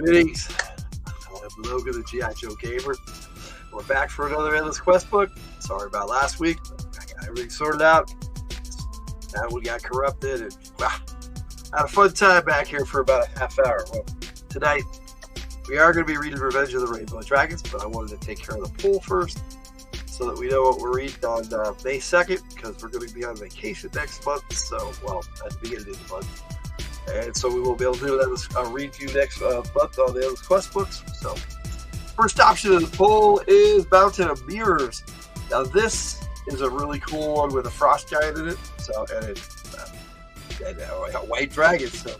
Greetings. I'm Logan, the G.I. Joe Gamer. We're back for another Endless Quest book. Sorry about last week. I got everything sorted out. Now we got corrupted and had a fun time back here for about a half hour. Well, tonight we are going to be reading Revenge of the Rainbow Dragons, but I wanted to take care of the poll first so that we know what we're reading on May 2nd, because we're going to be on vacation next month. So, well, at the beginning of the month. And so we will be able to do a review next month on the Endless Quest books. So, first option of the poll is Mountain of Mirrors. Now, this is a really cool one with a frost giant in it. So, and it's a white dragon. So,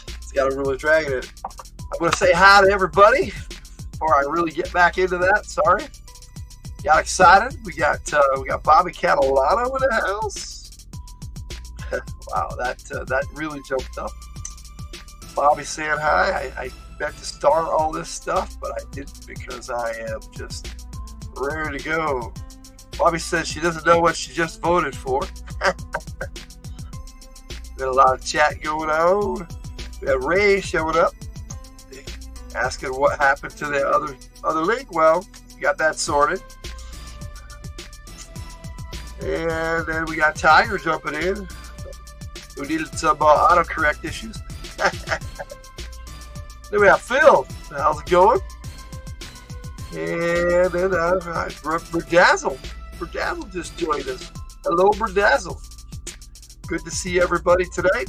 it's got a really dragon in it. I'm going to say hi to everybody before I really get back into that. Sorry. Got excited. We got Bobby Catalano in the house. Wow, that really jumped up. Bobby saying hi. I meant to start all this stuff, but I didn't because I am just ready to go. Bobby says she doesn't know what she just voted for. Got a lot of chat going on. We have Ray showing up, asking what happened to the other link. Well, we got that sorted. And then we got Tiger jumping in, who needed some autocorrect issues. Then we have Phil. How's it going? And then Berdazzle. Berdazzle just joined us. Hello, Berdazzle. Good to see everybody tonight.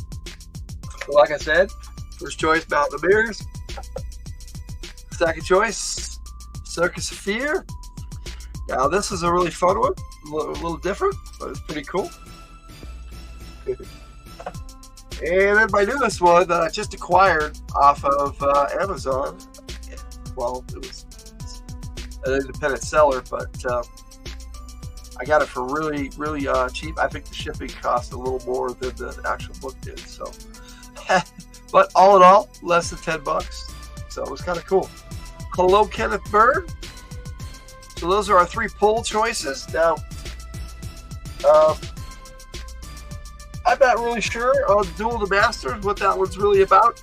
So like I said, first choice, Mountain of Mirrors. Second choice, Circus of Fear. Now this is a really fun one. A little different, but it's pretty cool. And then my newest one that I just acquired off of Amazon. Well, it was an independent seller, but I got it for really, really cheap. I think the shipping cost a little more than the actual book did. So, but all in all, less than $10. So it was kind of cool. Hello, Kenneth Bird. So those are our three poll choices. Now, I'm not really sure on Duel of the Masters what that one's really about.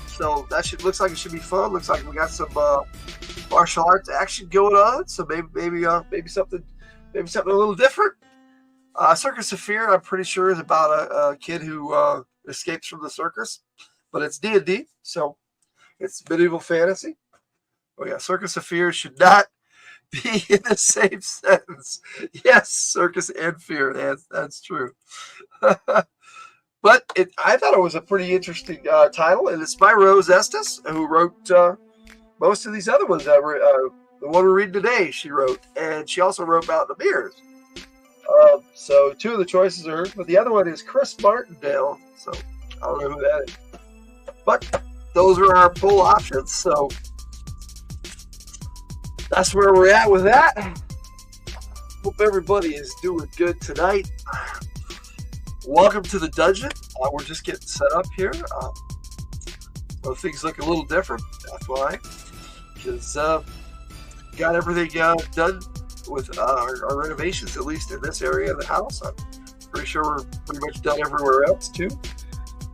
So that looks like it should be fun. Looks like we got some martial arts action going on. So maybe something a little different. Circus of Fear, I'm pretty sure, is about a kid who escapes from the circus, but it's D&D, so it's medieval fantasy. Oh yeah, Circus of Fear should not be in the same sentence. Yes, circus and fear. That's true. But I thought it was a pretty interesting title, and it's by Rose Estes, who wrote most of these other ones. The one we're reading today, she wrote, and she also wrote Mountain of Mirrors. So two of the choices are her, but the other one is Chris Martindale. So I don't know who that is. But those are our poll options. So that's where we're at with that. Hope everybody is doing good tonight. Welcome to the dungeon. We're just getting set up here. So things look a little different. That's why. Because got everything done with our renovations, at least in this area of the house. I'm pretty sure we're pretty much done everywhere else too.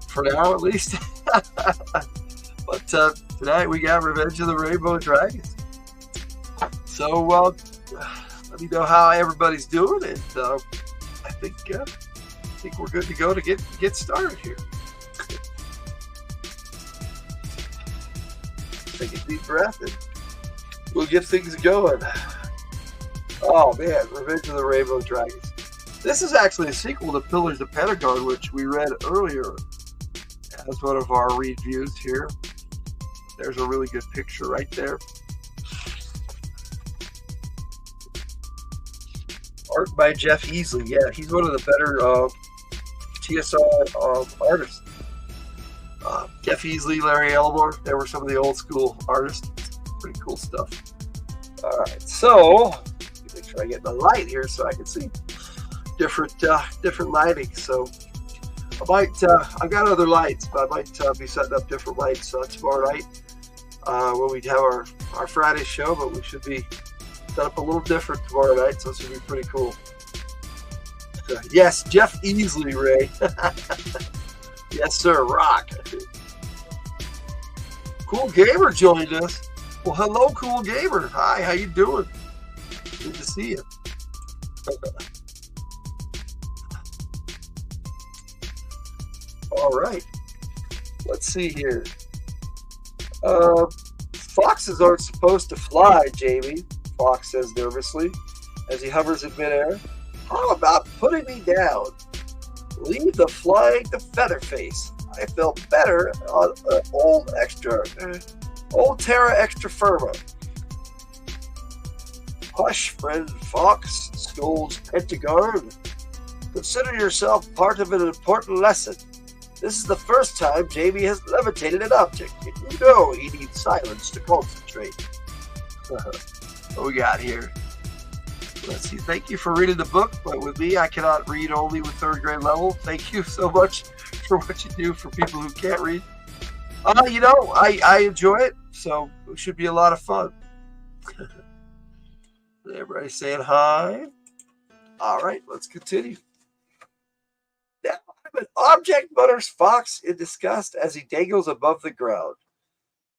For now, at least. But tonight we got Revenge of the Rainbow Dragons. So let me know how everybody's doing, and I think we're good to go to get started here. Take a deep breath, and we'll get things going. Oh man, Revenge of the Rainbow Dragons. This is actually a sequel to Pillars of Pentagon, which we read earlier as one of our reviews here. There's a really good picture right there. Art by Jeff Easley. Yeah, he's one of the better TSR artists. Jeff Easley, Larry Elmore, they were some of the old school artists. Pretty cool stuff. All right, so make sure I get the light here so I can see different lighting. So I've got other lights, but I might be setting up different lights tomorrow night when we have our Friday show. But we should be set up a little different tomorrow night, so this should be pretty cool. Yes, Jeff Easley, Ray. Yes, sir. Rock. Cool Gamer joined us. Well, hello, Cool Gamer. Hi, how you doing? Good to see you. All right. Let's see here. Foxes aren't supposed to fly, Jamie, Fox says nervously as he hovers in midair. How about putting me down? Leave the flying to Featherface. I feel better on old Terra Extra Firma. Hush, friend Fox, scolds Pentagon. Consider yourself part of an important lesson. This is the first time Jamie has levitated an object, and you know he needs silence to concentrate. What we got here? Let's see. Thank you for reading the book, but with me, I cannot read only with third grade level. Thank you so much for what you do for people who can't read. I enjoy it, so it should be a lot of fun. Everybody saying hi. All right, let's continue. Now, I'm an object, mutters Fox in disgust as he dangles above the ground.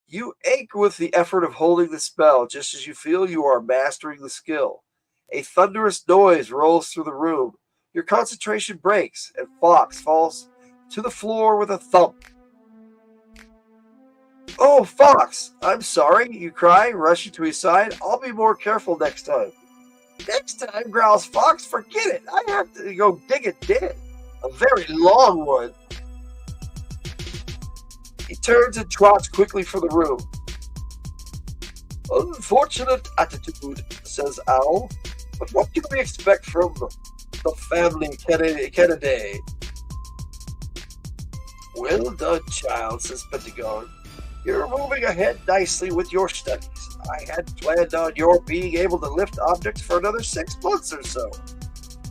You ache with the effort of holding the spell, just as you feel you are mastering the skill. A thunderous noise rolls through the room. Your concentration breaks, and Fox falls to the floor with a thump. Oh, Fox, I'm sorry, you cry, rushing to his side. I'll be more careful next time. Next time, growls Fox, forget it. I have to go dig a den. A very long one. He turns and trots quickly from the room. Unfortunate attitude, says Owl. But what can we expect from the family Kennedy? Well done, child, says Pentagon. You're moving ahead nicely with your studies. I had planned on your being able to lift objects for another 6 months or so.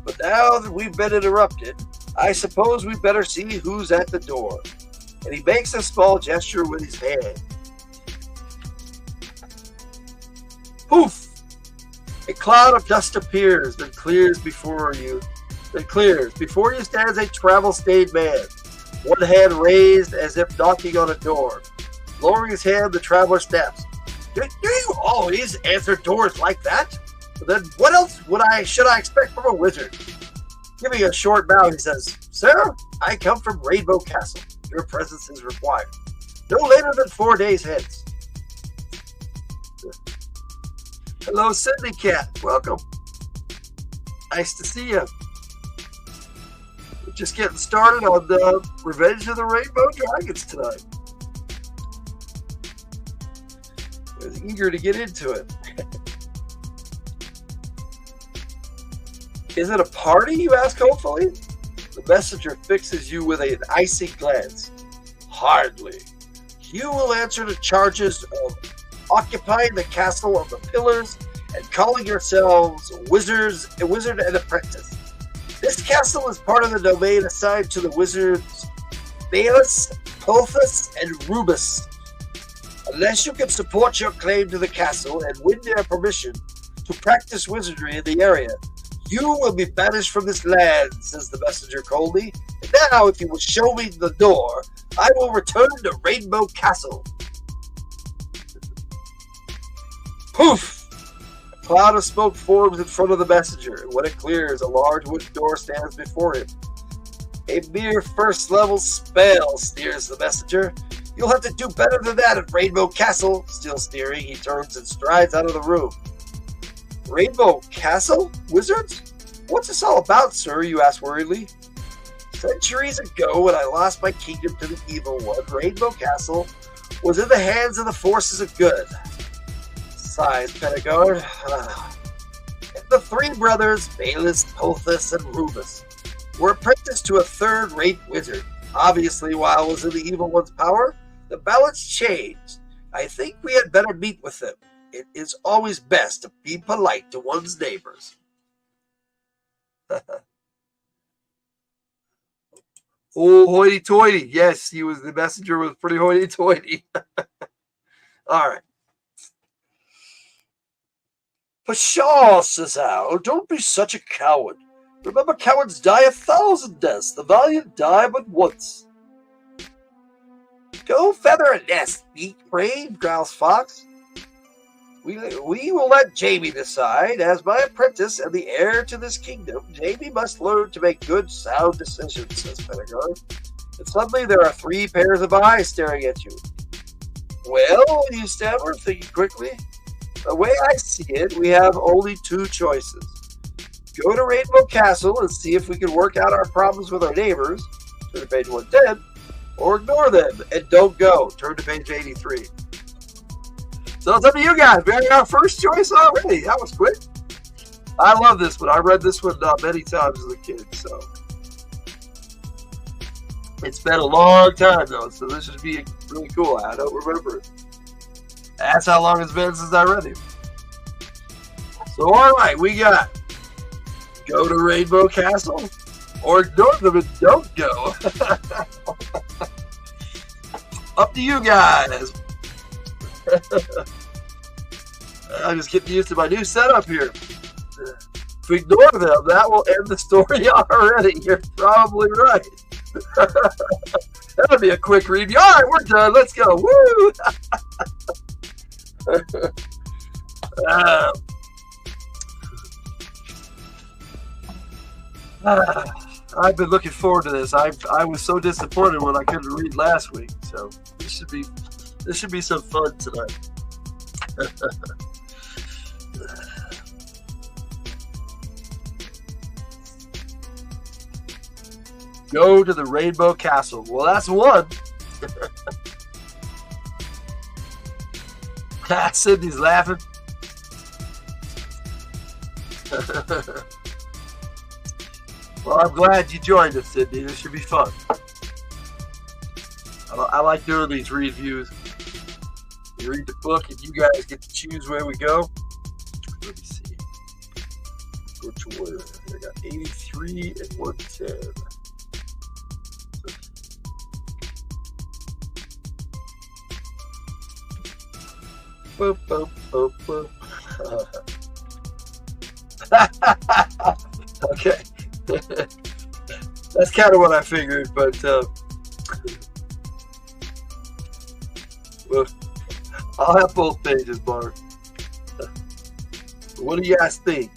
But now that we've been interrupted, I suppose we better see who's at the door. And he makes a small gesture with his hand. Poof! A cloud of dust appears, then clears. Before you stands a travel-stained man, one hand raised as if knocking on a door. Lowering his hand, the traveler snaps. Do you always answer doors like that? Then what else should I expect from a wizard? Giving a short bow, he says, Sir, I come from Rainbow Castle. Your presence is required. No later than 4 days hence. Hello, Sydney Cat. Welcome. Nice to see you. We're just getting started on the Revenge of the Rainbow Dragons tonight. I was eager to get into it. Is it a party, you ask hopefully? The messenger fixes you with an icy glance. Hardly. You will answer the charges of occupying the castle of the pillars and calling yourselves a wizard and apprentice. This castle is part of the domain assigned to the wizards Baelis, Pothus, and Rubus. Unless you can support your claim to the castle and win their permission to practice wizardry in the area, you will be banished from this land, says the messenger coldly. And now, if you will show me the door, I will return to Rainbow Castle. Poof! A cloud of smoke forms in front of the messenger, and when it clears, a large wooden door stands before him. A mere first-level spell, sneers the messenger. You'll have to do better than that at Rainbow Castle. Still sneering, he turns and strides out of the room. Rainbow Castle? Wizards? What's this all about, sir? You ask worriedly. Centuries ago, when I lost my kingdom to the evil one, Rainbow Castle was in the hands of the forces of good. Sighs Pentagon. And the three brothers, Baelis, Pothus, and Rubus, were apprenticed to a third-rate wizard. Obviously, while I was in the evil one's power, the balance changed. I think we had better meet with them. It is always best to be polite to one's neighbors. Oh, hoity-toity. Yes, the messenger was pretty hoity-toity. All right. Pshaw, says Al, don't be such a coward. Remember, cowards die 1,000 deaths. The valiant die but once. Go feather a nest, eat brave, growls Fox. We will let Jamie decide. As my apprentice and the heir to this kingdom, Jamie must learn to make good, sound decisions, says Vinegar. And suddenly there are 3 pairs of eyes staring at you. Well, you stammer, thinking quickly. The way I see it, we have only 2 choices. Go to Rainbow Castle and see if we can work out our problems with our neighbors, turn to page 110, or ignore them and don't go, turn to page 83. So it's up to you guys. We got our first choice already. That was quick. I love this one. I read this one many times as a kid, so it's been a long time though, so this should be really cool. I don't remember it. That's how long it's been since I read it. So all right, we got go to Rainbow Castle or ignore them and don't go. Up to you guys. I'm just getting used to my new setup here. If we ignore them, that will end the story already. You're probably right. That'll be a quick review. All right, we're done. Let's go. Woo! I've been looking forward to this. I was so disappointed when I couldn't read last week. So this should be some fun tonight. Go to the Rainbow Castle. Well, that's one. Sydney's laughing. Well, I'm glad you joined us, Sydney. This should be fun. I like doing these reviews. You read the book, and you guys get to choose where we go. Let me see. Which one? I got 83 and 110. Boop, boop, boop, boop. Okay. That's kind of what I figured, but well, I'll have both pages, Bart. What do you guys think?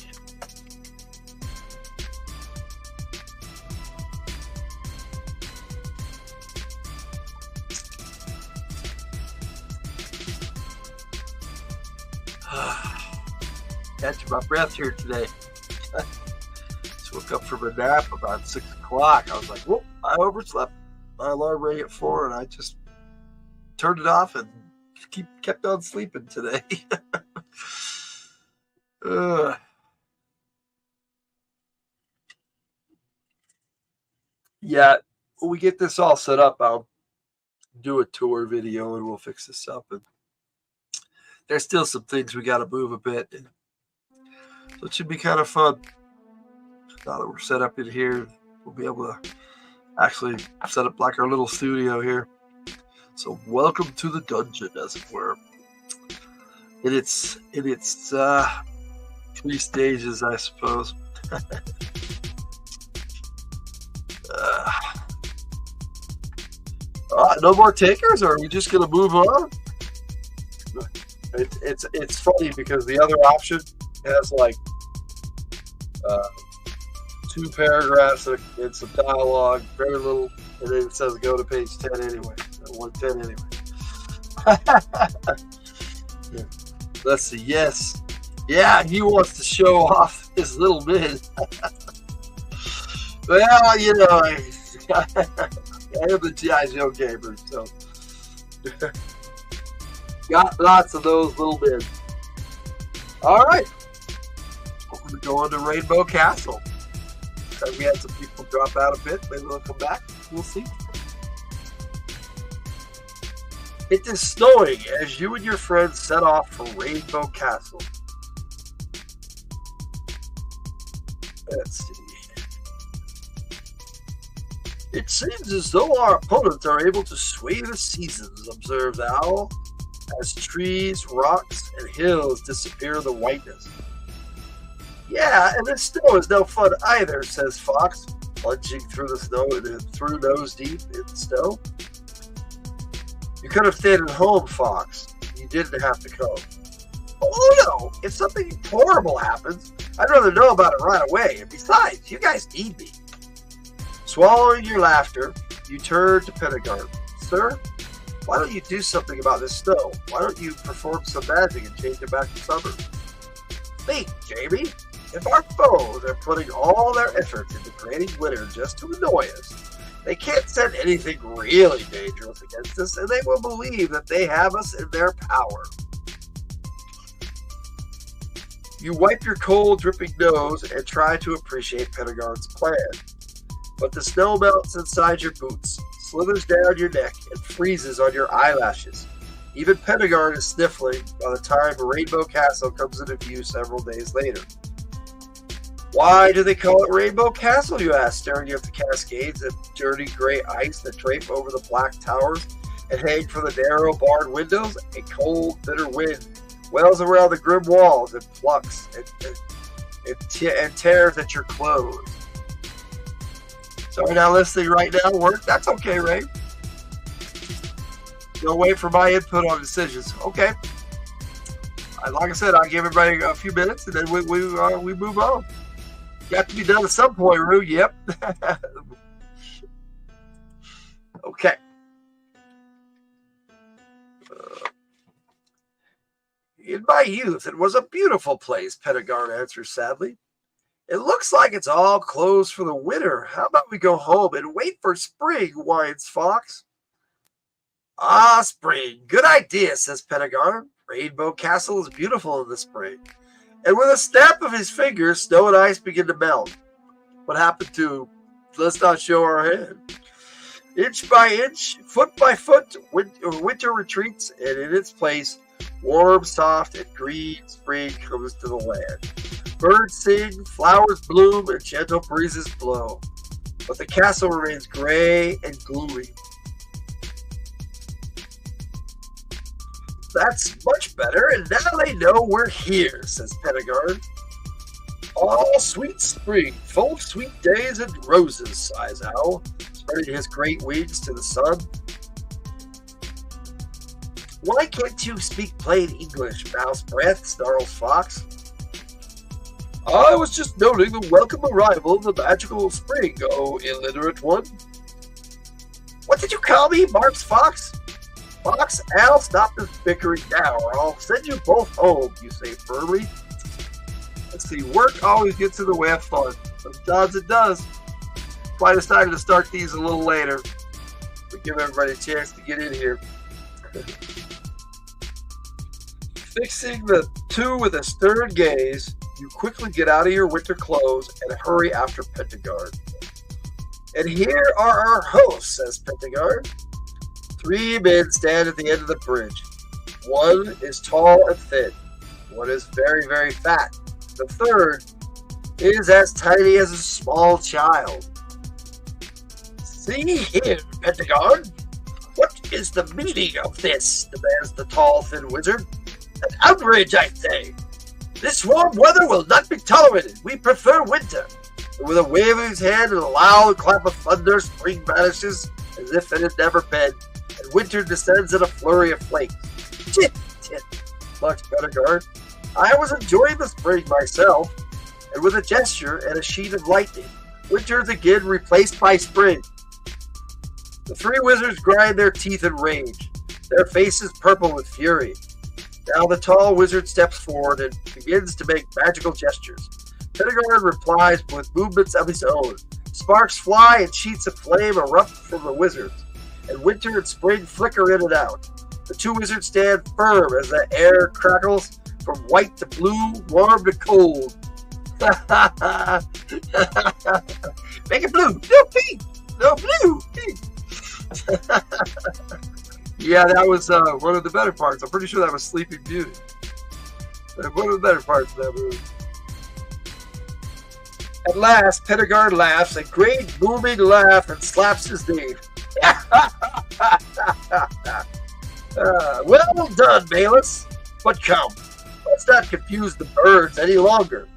Catching my breath here today. Just woke up from a nap about 6 o'clock. I was like, whoop, I overslept. My alarm rang at 4 and I just turned it off and kept on sleeping today. Yeah, when we get this all set up, I'll do a tour video and we'll fix this up. And there's still some things we got to move a bit. So it should be kind of fun. Now that we're set up in here, we'll be able to actually set up like our little studio here. So welcome to the dungeon, as it were. In its 3 stages, I suppose. No more takers, or are we just gonna move on? It's funny because the other option has like 2 paragraphs and some dialogue, very little, and then it says go to page 10 anyway, 110 anyway. Let's see. Yes, yeah, he wants to show off his little men. Well, you know, I am the G.I. Joe gamer, so got lots of those little men. All right, we're going to go on to Rainbow Castle. We had some people drop out a bit. Maybe they'll come back. We'll see. It is snowing as you and your friends set off for Rainbow Castle. Let's see. It seems as though our opponents are able to sway the seasons, observed Owl, as trees, rocks, and hills disappear in the whiteness. Yeah, and this snow is no fun either, says Fox, plunging through the snow through nose deep in the snow. You could have stayed at home, Fox. You didn't have to come. Oh no! If something horrible happens, I'd rather know about it right away. And besides, you guys need me. Swallowing your laughter, you turn to Pentegard. Sir, why don't you do something about this snow? Why don't you perform some magic and change it back to summer? Think, Jamie. If our foes are putting all their efforts into creating winter just to annoy us, they can't send anything really dangerous against us, and they will believe that they have us in their power. You wipe your cold, dripping nose and try to appreciate Pentegard's plan. But the snow melts inside your boots, slithers down your neck, and freezes on your eyelashes. Even Pentegard is sniffling by the time Rainbow Castle comes into view several days later. Why do they call it Rainbow Castle, you ask, staring at the cascades and dirty gray ice that drape over the black towers and hang from the narrow barred windows? A cold, bitter wind wails around the grim walls and plucks and tears at your clothes. Sorry, not listening right now. Work? That's okay, Ray. Don't wait for my input on decisions. Okay. Like I said, I'll give everybody a few minutes, and then we move on. Got to be done at some point, Rue. Yep. Okay. In my youth, it was a beautiful place, Pentegard answers sadly. It looks like it's all closed for the winter. How about we go home and wait for spring, whines Fox. Ah, spring. Good idea, says Pentegard. Rainbow Castle is beautiful in the spring. And with a snap of his fingers, snow and ice begin to melt. What happened to, let's not show our hand. Inch by inch, foot by foot, winter retreats, and in its place, warm, soft, and green spring comes to the land. Birds sing, flowers bloom, and gentle breezes blow. But the castle remains gray and gloomy. That's much better, and now they know we're here, says Pentegard. All sweet spring, full of sweet days and roses, sighs Owl, spreading his great wings to the sun. Why can't you speak plain English, Mouse Breath, snarls Fox. I was just noting the welcome arrival of the magical spring, oh illiterate one. What did you call me, barks Fox? Fox, Al, stop this bickering now, or I'll send you both home, you say firmly. Let's see, work always gets in the way of fun. Sometimes it does. That's why I decided to start these a little later. To give everybody a chance to get in here. Fixing the two with a stern gaze, you quickly get out of your winter clothes and hurry after Pentegard. And here are our hosts, says Pentegard. 3 men stand at the end of the bridge. One is tall and thin. One is very, very fat. The third is as tiny as a small child. See here, Pentegard. What is the meaning of this? Demands the tall, thin wizard. An outrage, I say. This warm weather will not be tolerated. We prefer winter. And with a wave of his hand and a loud clap of thunder, spring vanishes as if it had never been, and winter descends in a flurry of flakes. Tit, tit, clucks Pentegard. I was enjoying the spring myself, and with a gesture and a sheet of lightning, winter is again replaced by spring. The 3 wizards grind their teeth in rage, their faces purple with fury. Now the tall wizard steps forward and begins to make magical gestures. Pentegard replies with movements of his own. Sparks fly and sheets of flame erupt from the wizards, and winter and spring flicker in and out. The 2 wizards stand firm as the air crackles from white to blue, warm to cold. Make it blue, no pink, no blue, pink. Yeah, that was one of the better parts. I'm pretty sure that was Sleeping Beauty. One of the better parts of that movie. At last, Pentegard laughs, a great booming laugh, and slaps his knee. Well done, Malus. But come, let's not confuse the birds any longer.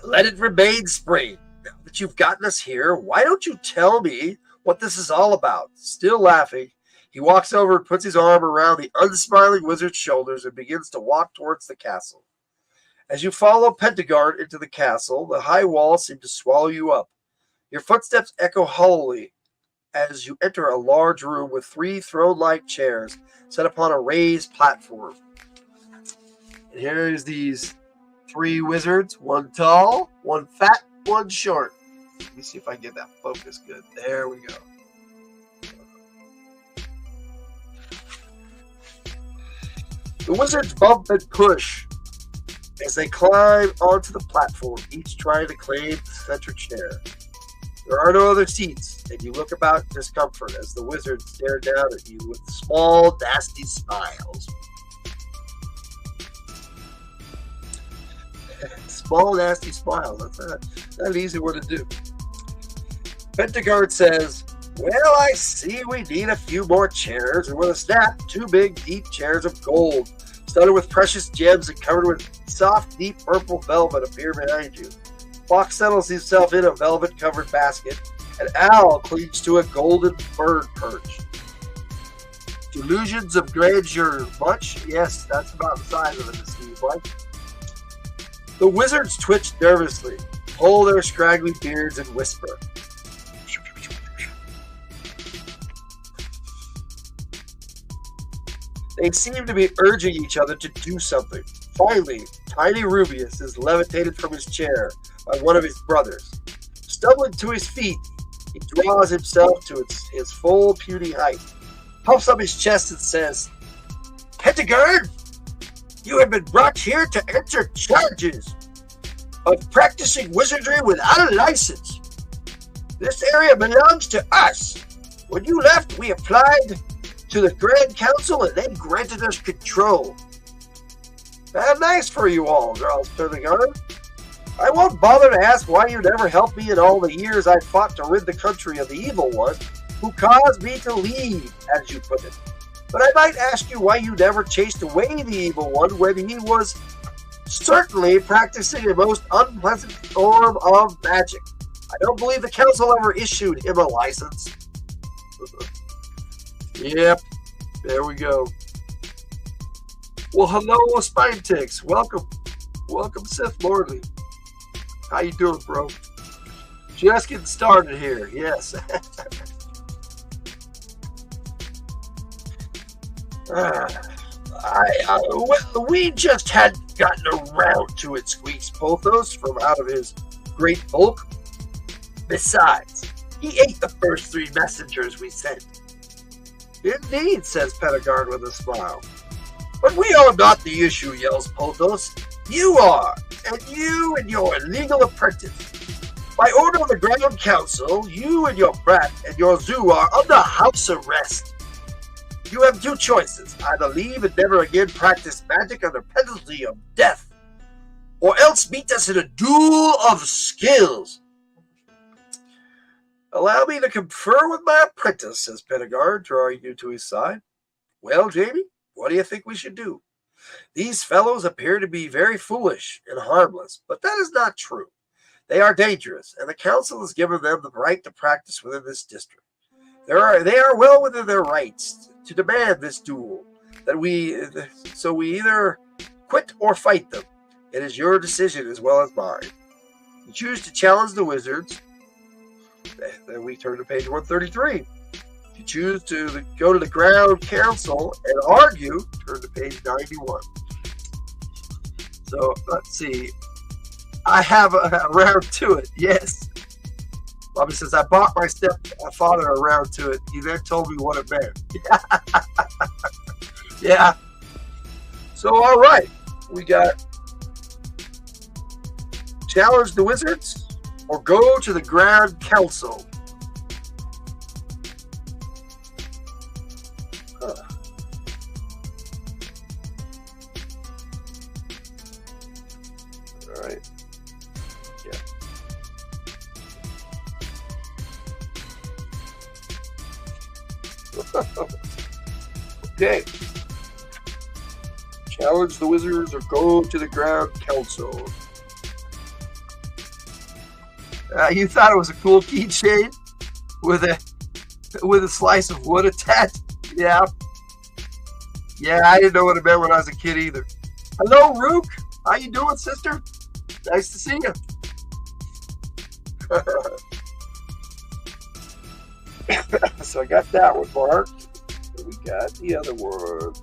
Let it remain spring. Now that you've gotten us here, why don't you tell me what this is all about? Still laughing, He walks over and puts his arm around the unsmiling wizard's shoulders and begins to walk towards the castle. As you follow Pentegard into the castle, the high walls seem to swallow you up. Your footsteps echo hollowly as you enter a large room with 3 throne-like chairs set upon a raised platform. And here's these 3 wizards, 1 tall, 1 fat, 1 short. Let me see if I can get that focus good. There we go. The wizards bump and push as they climb onto the platform, each trying to claim the center chair. There are no other seats, and you look about in discomfort as the wizards stare down at you with small, nasty smiles. Small, nasty smiles. That's not an easy one to do. Pentegard says, "Well, I see we need a few more chairs," and with a snap, 2 big, deep chairs of gold, studded with precious gems and covered with soft, deep purple velvet, appear behind you. Fox settles himself in a velvet-covered basket, and Owl clings to a golden bird perch. Delusions of grandeur, much? Yes, that's about the size of it, it seems like. The wizards twitch nervously, pull their scraggly beards, and whisper. They seem to be urging each other to do something. Finally, Tiny Rubius is levitated from his chair by one of his brothers. Stumbling to his feet, he draws himself to his full puny height, puffs up his chest, and says, "Pentegard, you have been brought here to answer charges of practicing wizardry without a license. This area belongs to us. When you left, we applied to the Grand Council, and they granted us control." "How nice for you all," growls Pentegard. "I won't bother to ask why you never helped me in all the years I fought to rid the country of the evil one who caused me to leave, as you put it. But I might ask you why you never chased away the evil one when he was certainly practicing a most unpleasant form of magic. I don't believe the council ever issued him a license." Yep, there we go. Well, hello, Spine Ticks. Welcome, Sith Lordly. How you doing, bro? Just getting started here. Yes. Well, we just hadn't gotten around to it, squeaks Pothos from out of his great bulk. Besides, he ate the first 3 messengers we sent. "Indeed," says Pentegard with a smile. "But we are not the issue," yells Pothos. "You are, and you and your illegal apprentice. By order of the Grand Council, you and your brat and your zoo are under house arrest. You have 2 choices: either leave and never again practice magic under penalty of death, or else meet us in a duel of skills." "Allow me to confer with my apprentice," says Pentegard, drawing you to his side. "Well, Jamie, what do you think we should do? These fellows appear to be very foolish and harmless, but that is not true. They are dangerous, and the council has given them the right to practice within this district. They are well within their rights to demand this duel. So we either quit or fight them. It is your decision as well as mine. You choose to challenge the wizards. Then we turn to page 133. If you choose to go to the Grand Council and argue, turn to page 91. So let's see. I have a round to it. Yes. Bobby says, "I bought my stepfather around to it. He then told me what it meant." Yeah. So, all right. We got challenge the wizards or go to the Grand Council. All right. Yeah. Okay. Challenge the wizards or go to the Grand Council. You thought it was a cool keychain with a slice of wood attached? Yeah. Yeah, I didn't know what it meant when I was a kid either. Hello, Rook. How you doing, sister? Nice to see you. So I got that one marked. And we got the other one.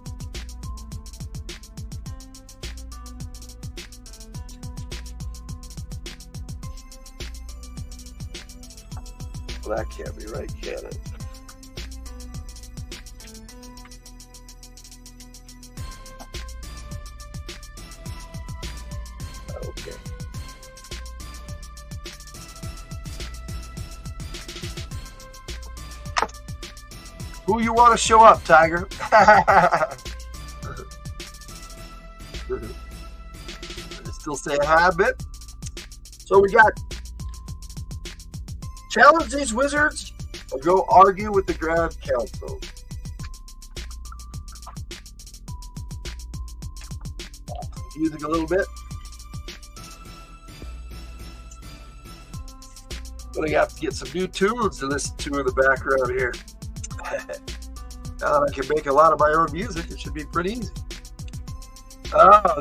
Well, that can't be right, can it? Okay. Who you want to show up, Tiger? Still saying hi a bit. So we got challenge these wizards or go argue with the Grand Council. Music a little bit. But I have to get some new tunes to listen to in the background here. Now that I can make a lot of my own music, it should be pretty easy.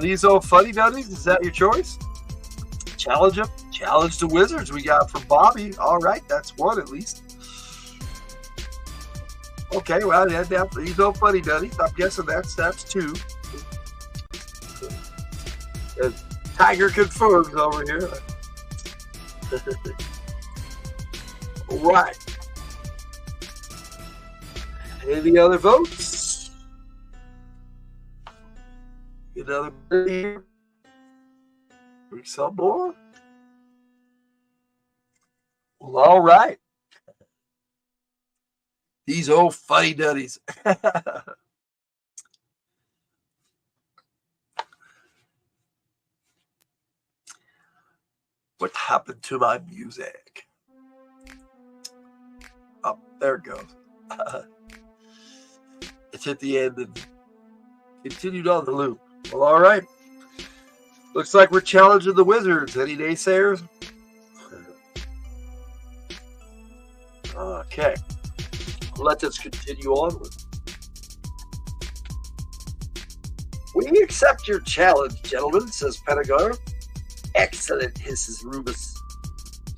These old funny buddies, is that your choice? Challenge them. Challenge the wizards we got from Bobby. All right, that's one at least. Okay, well, yeah, these old funny buddies. I'm guessing that's two. And Tiger confirms over here. All right. Any other votes? Another here. Some more. Well, all right. These old funny duddies. What happened to my music? Oh, there it goes. It's hit the end and continued on the loop. Well, all right. Looks like we're challenging the wizards. Any naysayers? Okay. Let us continue onward. We accept your challenge, gentlemen, says Pedagar. Excellent, hisses Rubus.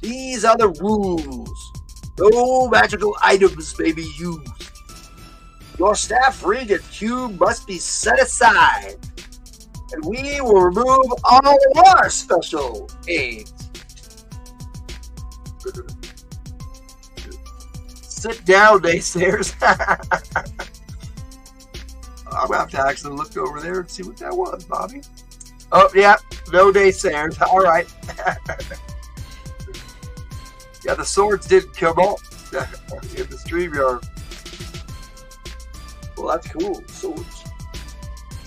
These are the rules. No magical items may be used. Your staff ring and cube must be set aside. And we will remove all our special aids. Sit down, naysayers. I'm going to have to actually look over there and see what that was, Bobby. Oh, yeah, no naysayers. All right. Yeah, the swords didn't come off in the StreamYard. Well, that's cool. Swords.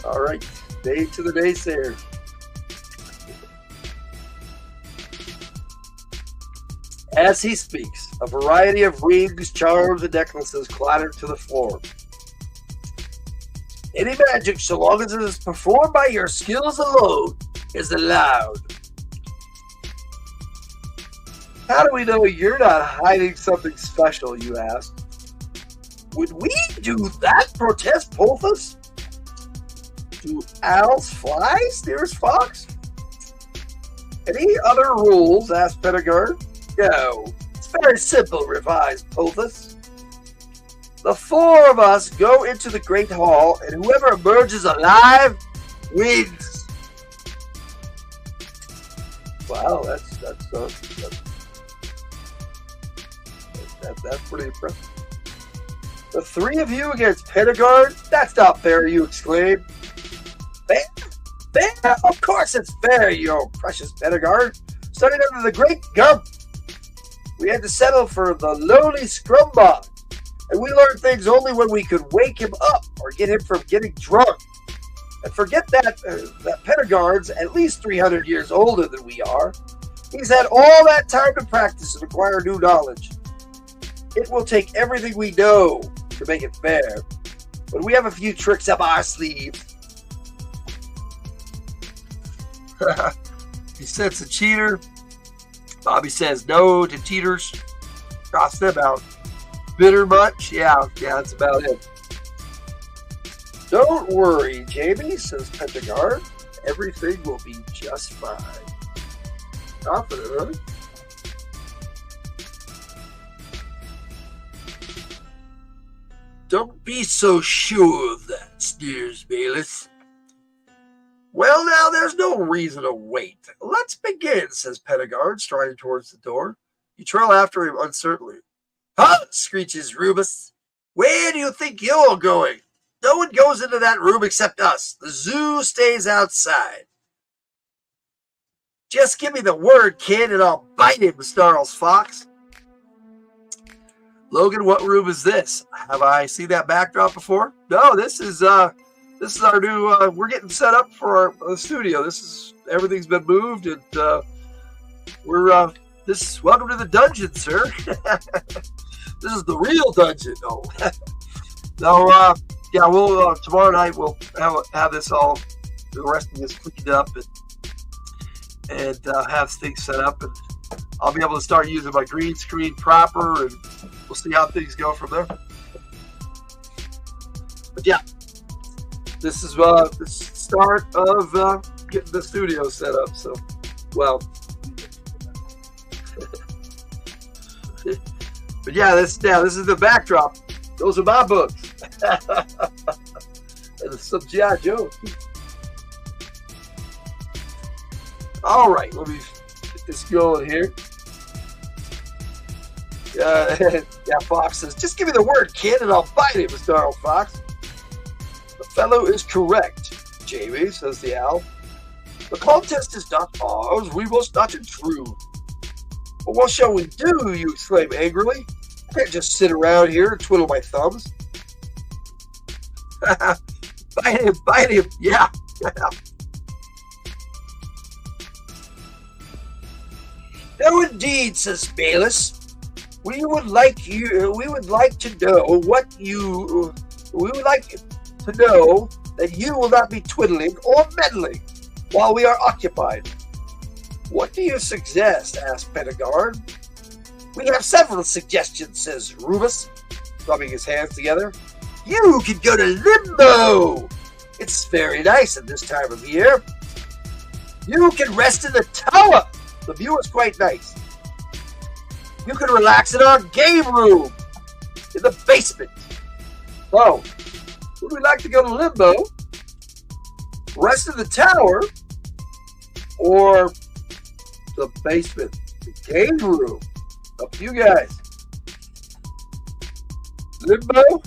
All right. Day to the naysayers. As he speaks, a variety of rings, charms, and necklaces clatter to the floor. Any magic, so long as it is performed by your skills alone, is allowed. How do we know you're not hiding something special, you ask? Would we do that, protest Polthus? Do owls fly? Sneers Fox. Any other rules? Asked Pedagar. No. It's very simple, revised Polthus. The four of us go into the Great Hall, and whoever emerges alive wins. Wow, that's pretty impressive. The three of you against Pedagar? That's not fair, you exclaim. Fair? Fair? Of course it's fair, you precious Pedagar. Studied under the great Gump. We had to settle for the lowly Scrumbog. And we learned things only when we could wake him up or get him from getting drunk. And forget that Pedagar's at least 300 years older than we are. He's had all that time to practice and acquire new knowledge. It will take everything we know to make it fair. But we have a few tricks up our sleeve. He sets a cheater. Bobby says no to cheaters. Cross them out. Bitter much? Yeah, that's about it. Don't worry, Jamie, says Pendergast. Everything will be just fine. Confident, huh? Don't be so sure of that, sneers Bayless. Well, now, there's no reason to wait. Let's begin, says Pendergast, striding towards the door. You trail after him uncertainly. Huh? Screeches Rubus. Where do you think you're going? No one goes into that room except us. The zoo stays outside. Just give me the word, kid, and I'll bite him, snarls Fox. Logan, what room is this? Have I seen that backdrop before? No, this is our new. We're getting set up for our studio. Everything's been moved, and we're welcome to the dungeon, sir. This is the real dungeon. No, no. Yeah, we'll tomorrow night we'll have this all, the rest of this cleaned up and have things set up, and I'll be able to start using my green screen proper, and we'll see how things go from there. But yeah, this is the start of getting the studio set up. So, well, but yeah, this is the backdrop. Those are my books. And some G.I. Joe. All right, let me get this going here. Yeah, Fox says, just give me the word, kid, and I'll bite him, snarled Fox. The fellow is correct, Jamie, says the owl. The contest is not ours. We must not intrude. But what shall we do, you exclaim angrily. I can't just sit around here and twiddle my thumbs. Bite him, yeah. No, indeed, says Bayless. We would like to know that you will not be twiddling or meddling while we are occupied. What do you suggest? Asked Pendergast. We have several suggestions, says Rubus, rubbing his hands together. You could go to Limbo. It's very nice at this time of year. You can rest in the tower. The view is quite nice. You can relax in our game room in the basement. So, would we like to go to Limbo, rest in the tower, or the basement, the game room? Up to you guys. Limbo,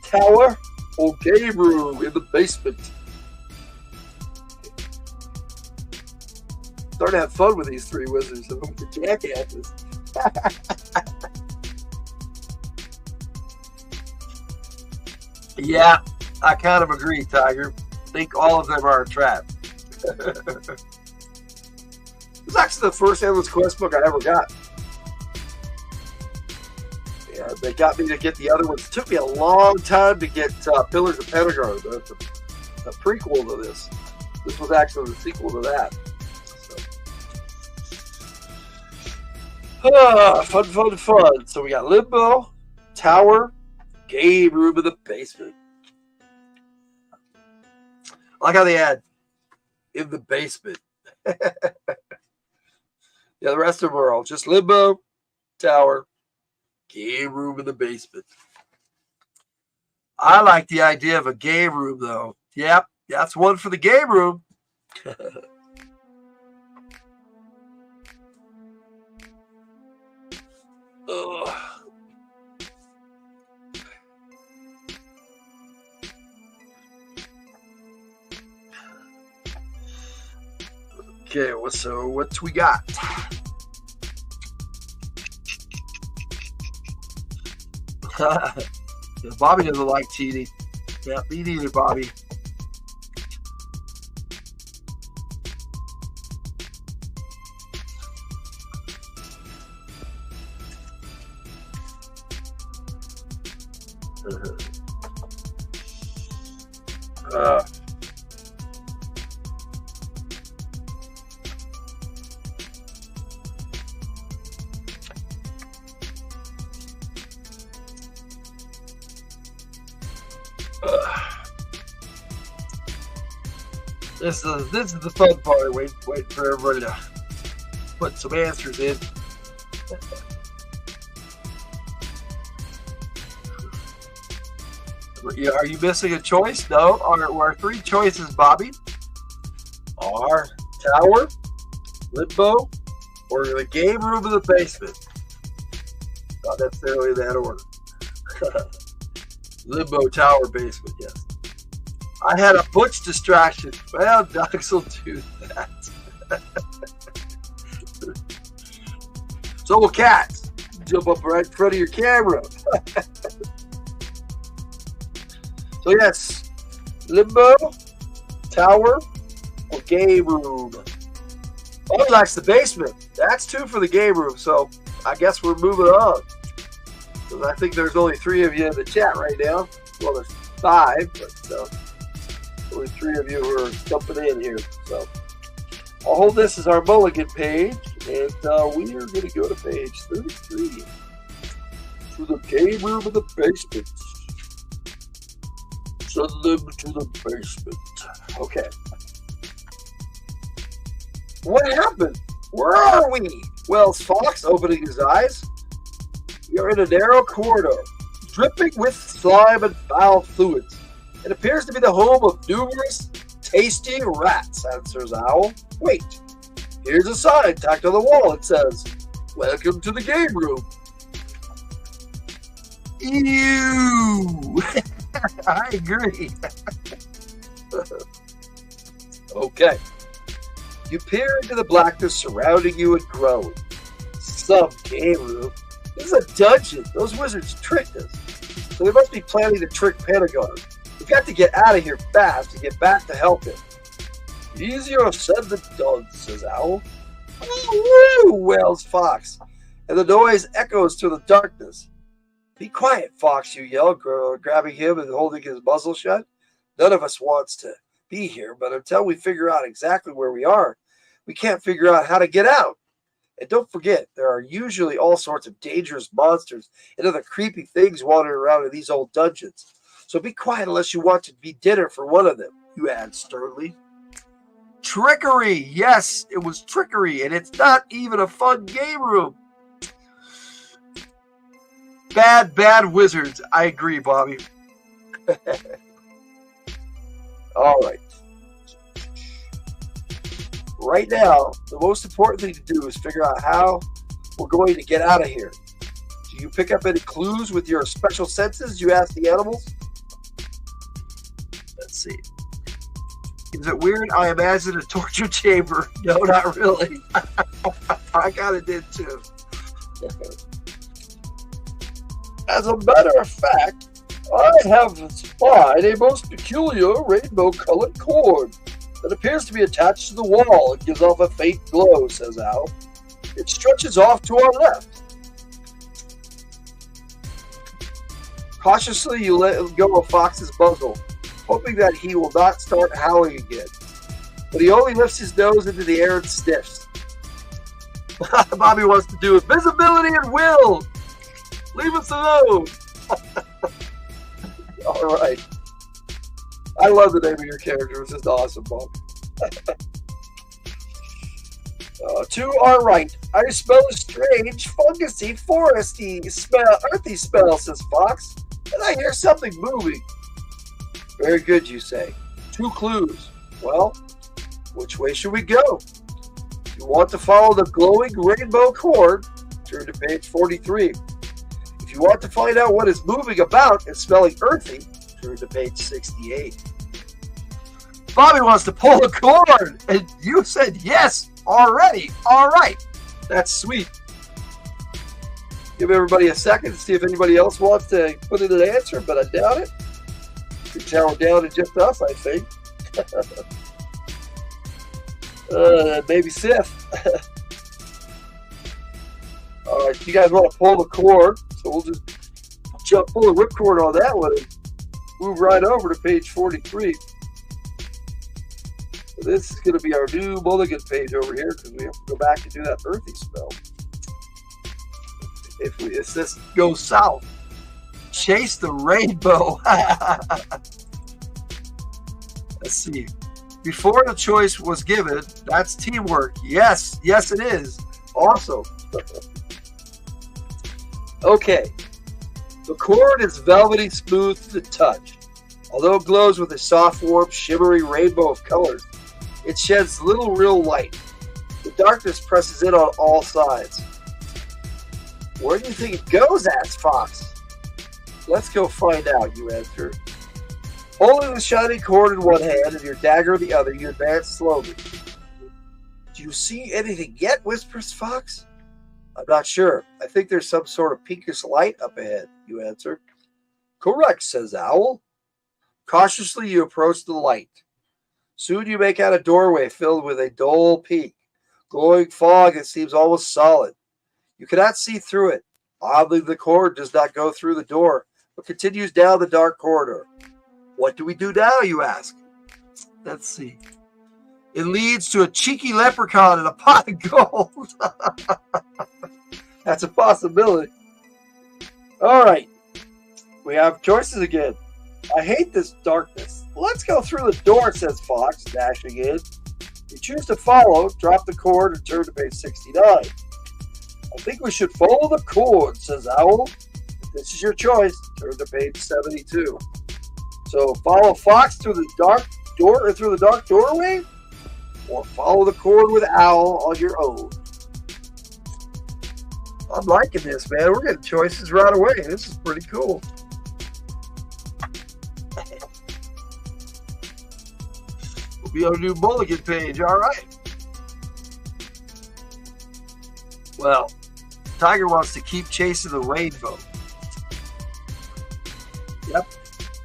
tower, or game room in the basement? Starting to have fun with these three wizards. I'm the jackasses. Yeah, I kind of agree, Tiger. I think all of them are a trap. It's actually the first Endless Quest book I ever got. Yeah, they got me to get the other ones. It took me a long time to get Pillars of Pendergast, the prequel to this. This was actually the sequel to that. Fun. So we got Limbo, Tower, Game Room in the Basement. I like how they add in the basement. Yeah, the rest of them are all just Limbo, Tower, Game Room in the Basement. I like the idea of a game room, though. Yep, that's one for the game room. Okay, what's we got? Bobby doesn't like cheating. Yeah, me neither, Bobby. This is the fun part. Wait for everybody to put some answers in. Are you missing a choice? No. Our three choices, Bobby, are Tower, Limbo, or the game room in the basement. Not necessarily in that order. Limbo, Tower, basement, yes. I had a butch distraction. Well, dogs will do that. So will cats. Jump up right in front of your camera. So yes, Limbo, Tower, or game room. Bobby likes the basement. That's 2 for the game room, so I guess we're moving on. So I think there's only 3 of you in the chat right now. Well, there's 5, but only 3 of you who are jumping in here. So I'll hold this as our mulligan page, and we are going to go to page 33 to the game room in the basement. Send them to the basement. Okay. What happened? Where are we? Wells Fox, opening his eyes. We are in a narrow corridor, dripping with slime and foul fluids. It appears to be the home of numerous tasty rats, answers Owl. Wait, here's a sign tacked on the wall. It says, "Welcome to the game room." Ew! I agree. Okay. You peer into the blackness surrounding you and groan. Some game room. This is a dungeon. Those wizards tricked us. So they must be planning to trick Pentagon. We've got to get out of here fast to get back to help him. Easier said than done, says Owl. Oh, woo, wails Fox. And the noise echoes through the darkness. Be quiet, Fox, you yell, grabbing him and holding his muzzle shut. None of us wants to be here, but until we figure out exactly where we are, we can't figure out how to get out. And don't forget, there are usually all sorts of dangerous monsters and other creepy things wandering around in these old dungeons. So be quiet unless you want to be dinner for one of them, you add sternly. Trickery! Yes, it was trickery, and it's not even a fun game room. Bad wizards. I agree, Bobby. All right. Right now, the most important thing to do is figure out how we're going to get out of here. Do you pick up any clues with your special senses? You ask the animals. Let's see. Is it weird? I imagine a torture chamber. No, not really. I kind of did too. As a matter of fact, I have spied a most peculiar rainbow-colored cord that appears to be attached to the wall and gives off a faint glow, says Owl. It stretches off to our left. Cautiously, you let go of Fox's muzzle, hoping that he will not start howling again. But he only lifts his nose into the air and sniffs. Bobby wants to do invisibility and will. Leave us alone. All right. I love the name of your character. It's just awesome, Bob. To our right, I smell a strange, fungusy, foresty smell, earthy smell, says Fox. And I hear something moving. Very good, you say. 2 clues. Well, which way should we go? If you want to follow the glowing rainbow cord, turn to page 43. If you want to find out what is moving about and smelling earthy, turn to page 68. Bobby wants to pull a cord, and you said yes already. All right. That's sweet. Give everybody a second to see if anybody else wants to put in an answer, but I doubt it. It's narrowed down to just us, I think. Maybe Sith. All right, you guys want to pull the cord, so we'll just pull the ripcord on that one and move right over to page 43. So this is going to be our new mulligan page over here because we have to go back and do that earthy spell. If this goes south, chase the rainbow. Let's see. before the choice was given. That's teamwork. Yes, yes, it is. Awesome. Okay. The cord is velvety smooth to the touch. Although it glows with a soft, warm, shimmery rainbow of colors, it sheds little real light. The darkness presses in on all sides. Where do you think it goes? Asks Fox. Let's go find out, you answer. Holding the shiny cord in one hand and your dagger in the other, you advance slowly. Do you see anything yet? Whispers Fox. I'm not sure. I think there's some sort of pinkish light up ahead, you answer. Correct, says Owl. Cautiously, you approach the light. Soon you make out a doorway filled with a dull pink, glowing fog that seems almost solid. You cannot see through it. Oddly, the cord does not go through the door, but continues down the dark corridor. What do we do now, you ask? Let's see. It leads to a cheeky leprechaun and a pot of gold. That's a possibility. All right. We have choices again. I hate this darkness. Let's go through the door, says Fox, dashing in. You choose to follow, drop the cord, and turn to page 69. I think we should follow the cord, says Owl. If this is your choice, turn to page 72. So follow Fox through the dark door or through the dark doorway, or follow the cord with Owl on your own. I'm liking this, man. We're getting choices right away. This is pretty cool. We'll be on a new mulligan page. All right. Well, Tiger wants to keep chasing the rainbow. Yep.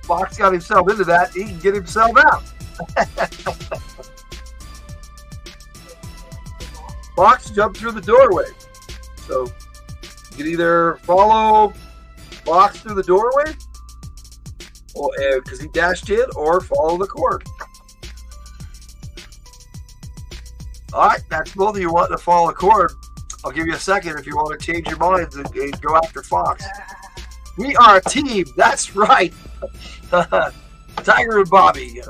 Fox got himself into that. He can get himself out. Fox jumped through the doorway. So you can either follow Fox through the doorway, because he dashed in, or follow the cord. All right, that's both of you wanting to follow the cord. I'll give you a second if you want to change your minds and go after Fox. We are a team. That's right. Tiger and Bobby.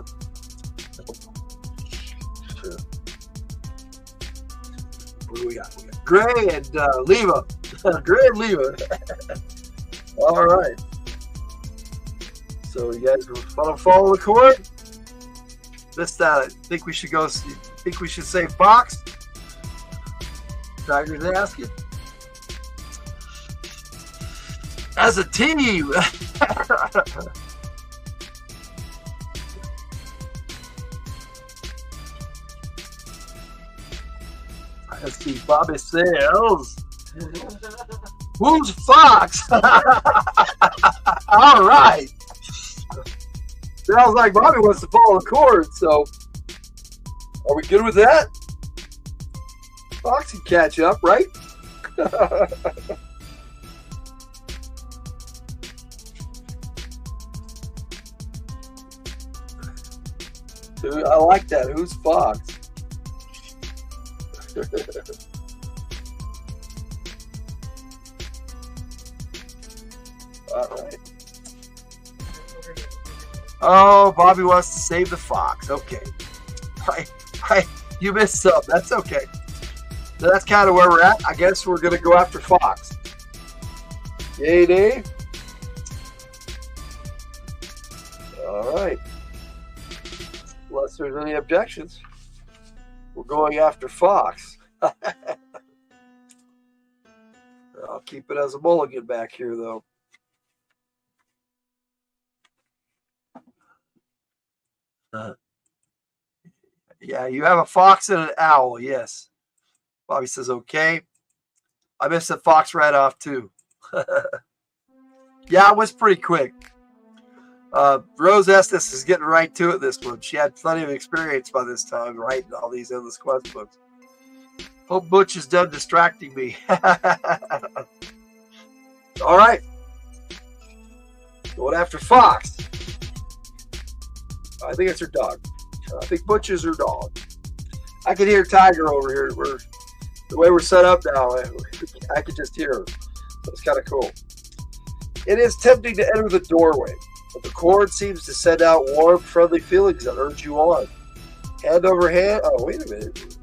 What do we got? Gray and Leva. Gray and Leva. All right. So you guys want to follow the cord? Missed that. I think we should go. Think we should say Fox? Tiger's asking. As a team. Let's see. Bobby says, "Who's Fox?" All right. Sounds like Bobby wants to follow the cord. So, are we good with that? Fox can catch up, right? I like that. Who's Fox? All right. Oh, Bobby wants to save the fox. Okay. You missed some. That's okay. So that's kind of where we're at. I guess we're going to go after Fox. Yay, Dave. All right. Unless there's any objections, we're going after Fox. I'll keep it as a mulligan back here, though. Yeah, you have a fox and an owl, yes. Bobby says, okay. I missed the fox right off, too. Yeah, it was pretty quick. Rose Estes is getting right to it this one. She had plenty of experience by this time writing all these endless quest books. Hope Butch is done distracting me. All right. Going after Fox. I think it's her dog. I think Butch is her dog. I can hear Tiger over here. The way we're set up now, I can just hear her. So it's kind of cool. It is tempting to enter the doorway, but the cord seems to send out warm, friendly feelings that urge you on. Hand over hand. Oh, wait a minute.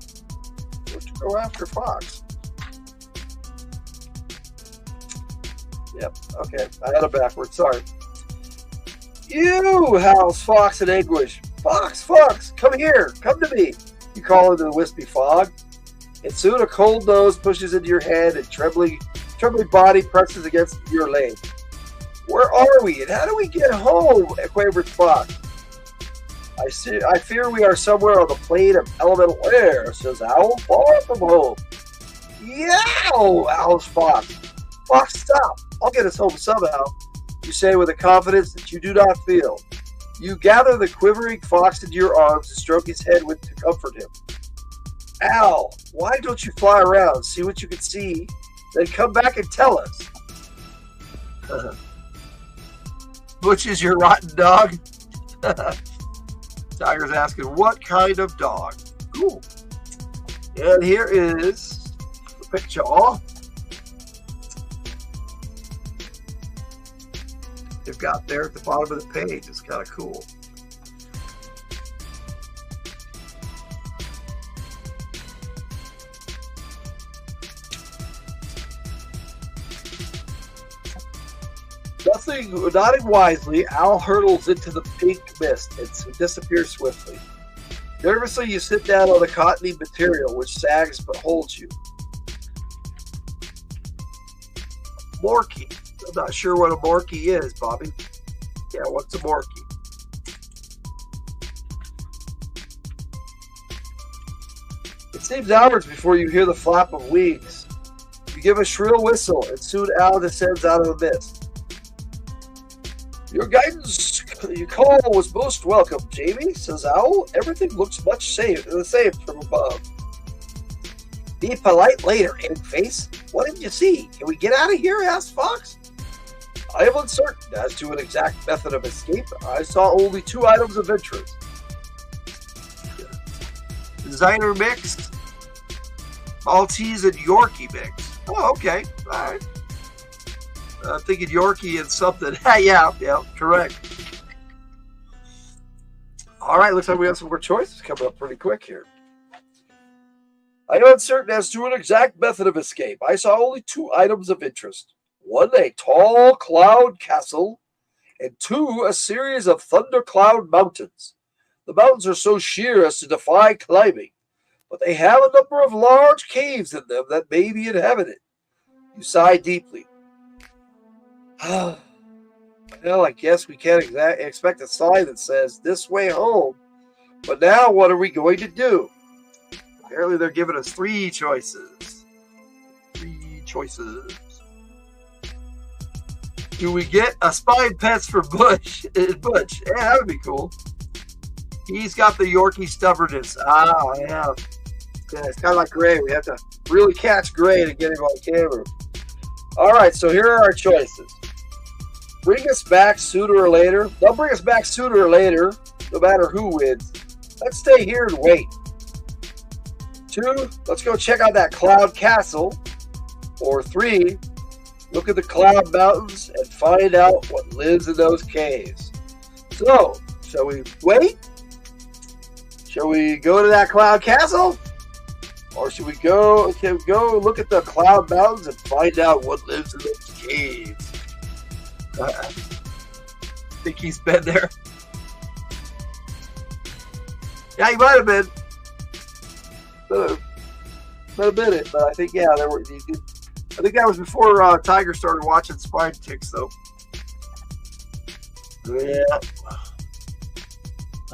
Let's go after Fox. Yep. Okay. I had it backwards. Sorry. You, howls Fox in anguish. Fox, come here. Come to me. You call into the wispy fog. And soon a cold nose pushes into your head and trembling body presses against your leg. Where are we and how do we get home? Quavered Fox. I fear we are somewhere on the plane of elemental air, says Owl, far from home. Yow, owls Fox. Fox, stop. I'll get us home somehow, you say with a confidence that you do not feel. You gather the quivering Fox into your arms and stroke his head to comfort him. Owl, why don't you fly around, see what you can see, then come back and tell us? Which is your rotten dog? Tiger's asking, what kind of dog? Cool. And here is the picture. They've got there at the bottom of the page. It's kind of cool. Nodding wisely, Owl hurtles into the pink mist and disappears swiftly. Nervously, you sit down on the cottony material, which sags but holds you. Morky. I'm not sure what a morky is, Bobby. Yeah, what's a morky? It seems hours before you hear the flap of wings. You give a shrill whistle, and soon Owl descends out of the mist. Your guidance you call was most welcome, Jamie, says Owl. Everything looks much the same from above. Be polite later, Eggface. What did you see? Can we get out of here? Asked Fox. I am uncertain as to an exact method of escape. I saw only 2 items of interest. Designer mix, Maltese and Yorkie mix. Oh, okay. All right. I'm thinking Yorkie and something. yeah, correct. All right, looks like we have some more choices coming up pretty quick here. I am uncertain as to an exact method of escape. I saw only 2 items of interest. 1, a tall cloud castle, and 2, a series of thundercloud mountains. The mountains are so sheer as to defy climbing, but they have a number of large caves in them that may be inhabited. You sigh deeply. Well, I guess we can't expect a sign that says, this way home. But now what are we going to do? Apparently they're giving us 3 choices. 3 choices. Do we get a spine pets for Butch? Butch, yeah, that would be cool. He's got the Yorkie stubbornness. Yeah. It's kind of like Gray. We have to really catch Gray to get him on camera. All right, so here are our choices. Bring us back sooner or later. They'll bring us back sooner or later, no matter who wins. Let's stay here and wait. 2, let's go check out that cloud castle. Or 3, look at the cloud mountains and find out what lives in those caves. So, shall we wait? Shall we go to that cloud castle? Or should we go look at the cloud mountains and find out what lives in those caves? Think he's been there? Yeah, he might have been. Been a minute, but I think there were. I think that was before Tiger started watching Spine Ticks, though. Yeah.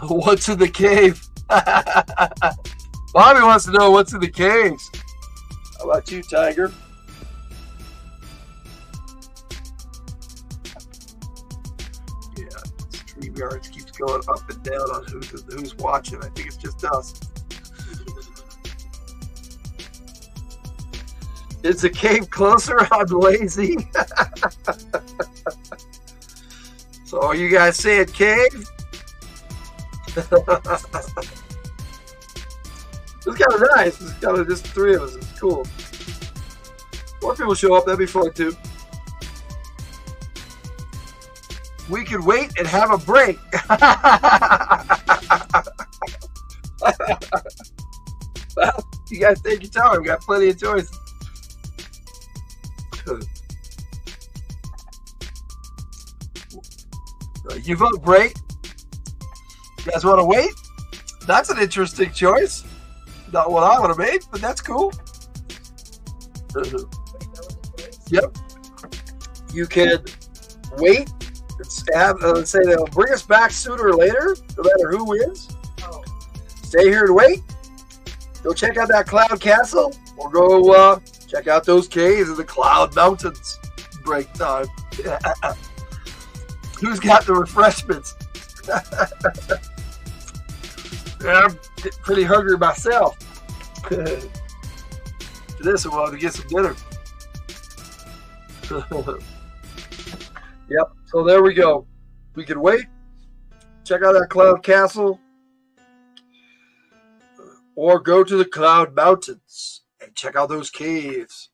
What's in the cave? Bobby wants to know what's in the caves. How about you, Tiger? Yeah, StreamYard keeps going up and down on who's watching. I think it's just us. Is the cave closer? I'm lazy. So are you guys saying cave? It's kind of nice. It's kind of just 3 of us. It's cool. More people show up. That'd be fun too. We could wait and have a break. I Yeah, take your time. Got plenty of choices. You vote break. You guys want to wait? That's an interesting choice. Not what I would have made, but that's cool. Yep. You can wait and have, say they'll bring us back sooner or later, no matter who wins. Oh. Stay here and wait. Go check out that Cloud Castle, or go check out those caves in the Cloud Mountains. Break time. Who's got the refreshments? Yeah, I'm getting pretty hungry myself. To this, I wanted to get some dinner. Yep, so there we go. We can wait. Check out that Cloud Castle. Or go to the Cloud Mountains and check out those caves.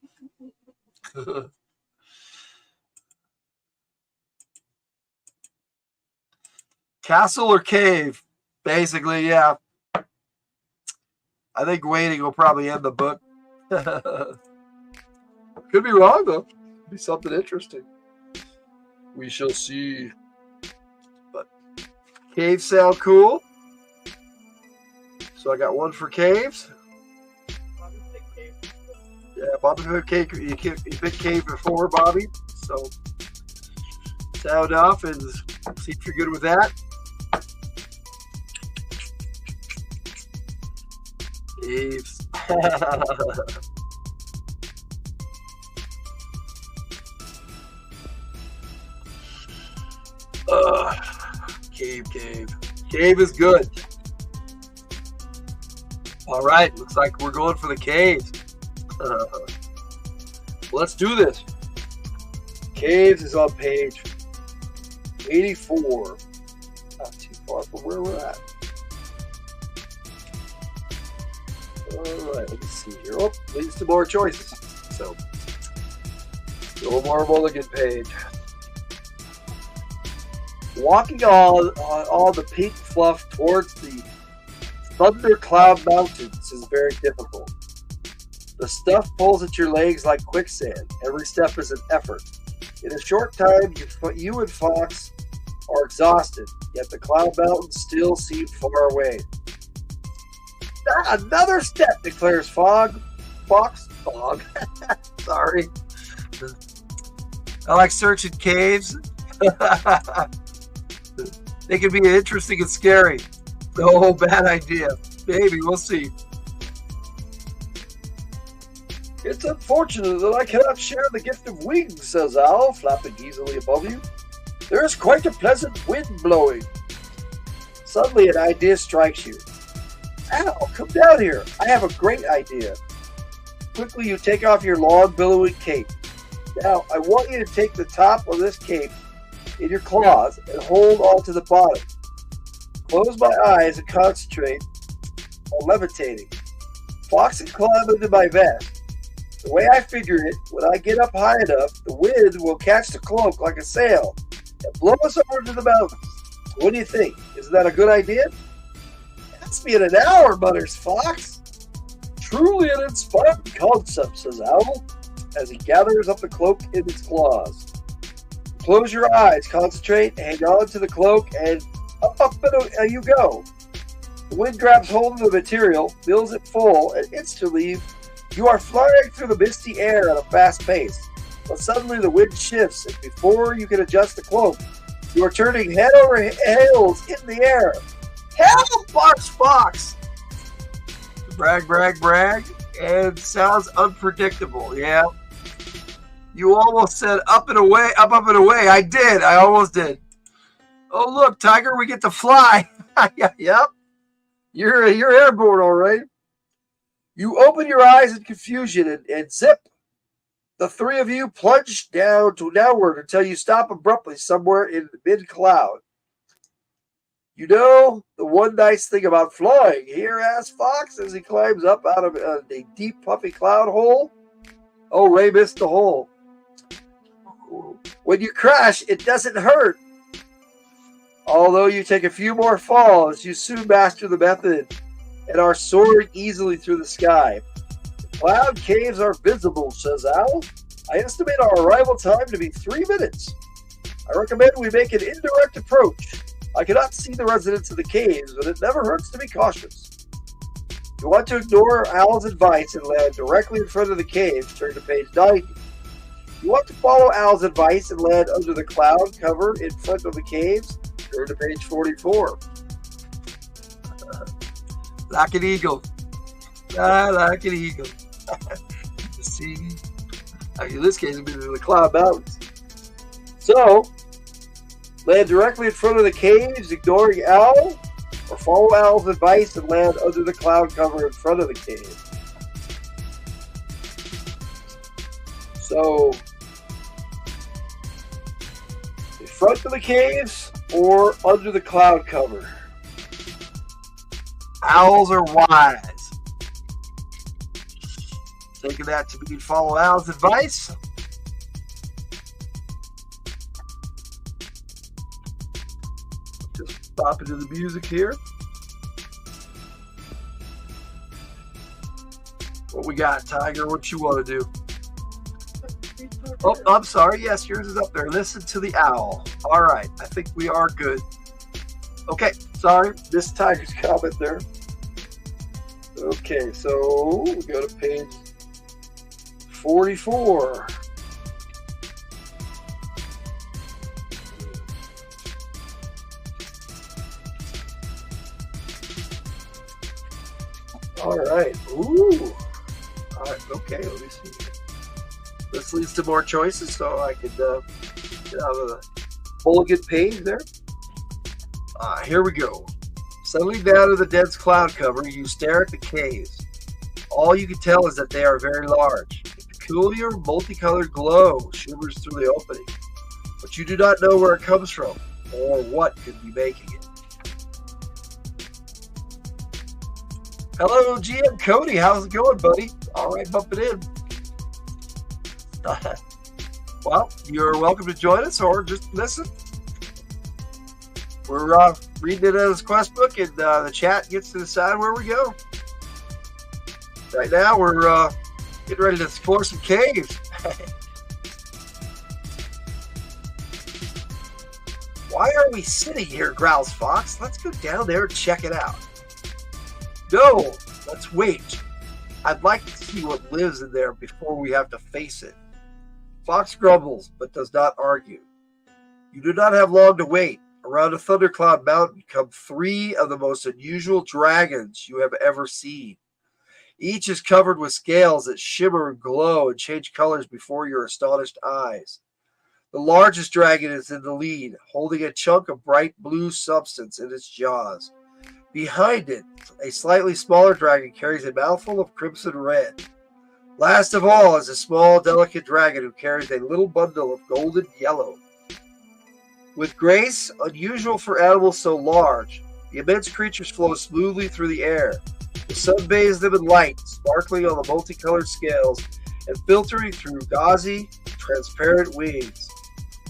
Castle or cave? Basically, yeah. I think waiting will probably end the book. Could be wrong, though. Could be something interesting. We shall see. But caves sound cool. So I got one for caves. Yeah, Bobby picked cave. You picked cave before, Bobby. So sound off and see if you're good with that. Caves. Cave. Cave is good. All right, looks like we're going for the caves. Let's do this. Caves is on page 84. Not too far from where we're at. All right, let me see here. Oh, leads to more choices. So, no more mulligan page. Walking on the pink fluff towards the Thundercloud Mountains is very difficult. The stuff pulls at your legs like quicksand. Every step is an effort. In a short time, you and Fox are exhausted, yet the Cloud Mountains still seem far away. Another step, declares Fox. Sorry. I like searching caves. They can be interesting and scary. No bad idea. Maybe, we'll see. It's unfortunate that I cannot share the gift of wings, says Owl, flapping easily above you. There is quite a pleasant wind blowing. Suddenly an idea strikes you. Owl, come down here. I have a great idea. Quickly you take off your long billowing cape. Now, I want you to take the top of this cape in your claws and hold on to the bottom. Close my eyes and concentrate on levitating. Fox can climb into my vest. The way I figure it, when I get up high enough, the wind will catch the cloak like a sail and blow us over to the mountains. What do you think? Isn't that a good idea? Ask me in an hour, mutters Fox. Truly an inspiring concept, says Owl, as he gathers up the cloak in its claws. Close your eyes, concentrate, hang on to the cloak, and up and you go. The wind grabs hold of the material, fills it full, and instantly you are flying through the misty air at a fast pace. But suddenly the wind shifts, and before you can adjust the cloak, you are turning head over heels in the air. Help, barks Fox! Brag, brag, brag, and sounds unpredictable, yeah. You almost said up and away, up and away. I did. I almost did. Oh, look, Tiger, we get to fly. Yep. You're airborne, all right. You open your eyes in confusion and zip. The three of you plunge downward until you stop abruptly somewhere in mid-cloud. You know the one nice thing about flying here, asks Fox as he climbs up out of a deep, puffy cloud hole. Oh, Ray missed the hole. When you crash, it doesn't hurt. Although you take a few more falls, you soon master the method and are soaring easily through the sky. Cloud caves are visible, says Owl. I estimate our arrival time to be 3 minutes. I recommend we make an indirect approach. I cannot see the residents of the caves, but it never hurts to be cautious. If you want to ignore Owl's advice and land directly in front of the caves, turn to page 90. If you want to follow Owl's advice and land under the cloud cover in front of the caves, turn to page 44. Like an eagle. Like an eagle. See, in this case, it'd be in the Cloud Mountains. So, land directly in front of the caves, ignoring Owl, or follow Owl's advice and land under the cloud cover in front of the cave. So, in front of the caves or under the cloud cover? Owls are wise. Taking that to mean follow Owl's advice. Just stop into the music here. What we got, Tiger? What you want to do? Oh, I'm sorry. Yes, yours is up there. Listen to the owl. All right. I think we are good. Okay. Sorry. This Tiger's comment there. Okay. So we go to page 44. All right. Ooh. All right. Okay. Let me see. This leads to more choices, so I could get out of the mulligan page there. Here we go. Settling down to the dense cloud cover, you stare at the caves. All you can tell is that they are very large. A peculiar, multicolored glow shimmers through the opening, but you do not know where it comes from or what could be making it. Hello, GM Cody. How's it going, buddy? All right, bumping in. Well, you're welcome to join us or just listen. We're reading it as a quest book, and the chat gets to decide where we go. Right now, we're getting ready to explore some caves. Why are we sitting here, growls Fox? Let's go down there and check it out. No, let's wait. I'd like to see what lives in there before we have to face it. Fox grumbles, but does not argue. You do not have long to wait. Around a thundercloud mountain come 3 of the most unusual dragons you have ever seen. Each is covered with scales that shimmer and glow and change colors before your astonished eyes. The largest dragon is in the lead, holding a chunk of bright blue substance in its jaws. Behind it, a slightly smaller dragon carries a mouthful of crimson red. Last of all is a small, delicate dragon who carries a little bundle of golden yellow. With grace, unusual for animals so large, the immense creatures flow smoothly through the air. The sun bathes them in light, sparkling on the multicolored scales and filtering through gauzy, transparent wings.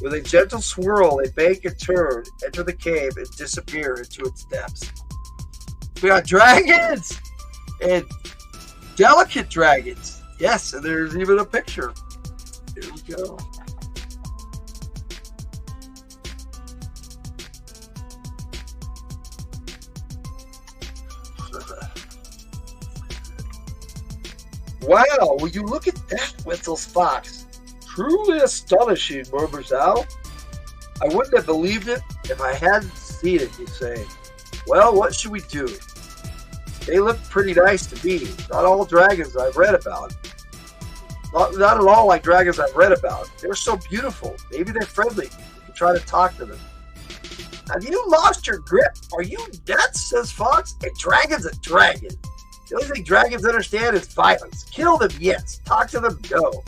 With a gentle swirl, they bank and turn, enter the cave, and disappear into its depths. We got dragons! And delicate dragons. Yes, and there's even a picture. Here we go. Wow, will you look at that, Wetzel's Fox? Truly astonishing, murmurs Owl. I wouldn't have believed it if I hadn't seen it, you say. Well, what should we do? They look pretty nice to me. Not all dragons I've read about. Not at all like dragons I've read about. They're so beautiful. Maybe they're friendly. You can try to talk to them. Have you lost your grip? Are you nuts? Says Fox. A dragon's a dragon. The only thing dragons understand is violence. Kill them, yes. Talk to them, no.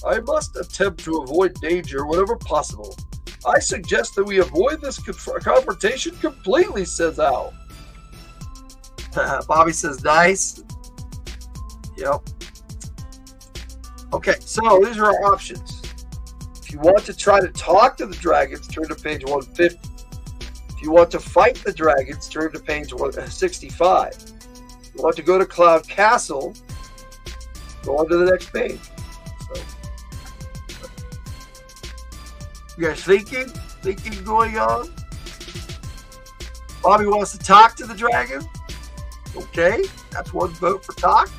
I must attempt to avoid danger whenever possible. I suggest that we avoid this confrontation completely, says Owl. Bobby says, nice. Yep. Okay, so these are our options. If you want to try to talk to the dragons, turn to page 150. If you want to fight the dragons, turn to page 165. If you want to go to Cloud Castle, go on to the next page. So, you guys thinking going on? Bobby wants to talk to the dragon. Okay, that's one vote for talk.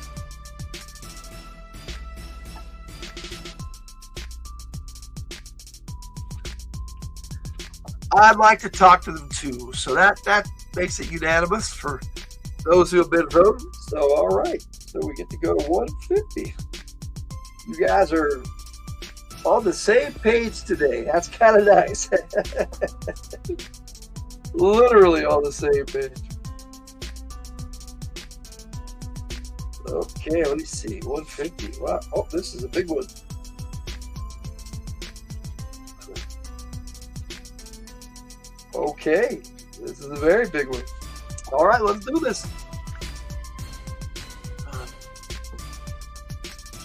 I'd like to talk to them too, so that makes it unanimous for those who have been voting. So all right, so we get to go to 150. You guys are on the same page today. That's kind of nice. Literally on the same page. Okay, let me see. 150. Wow. Oh, this is a big one. Okay, this is a very big one. All right, let's do this.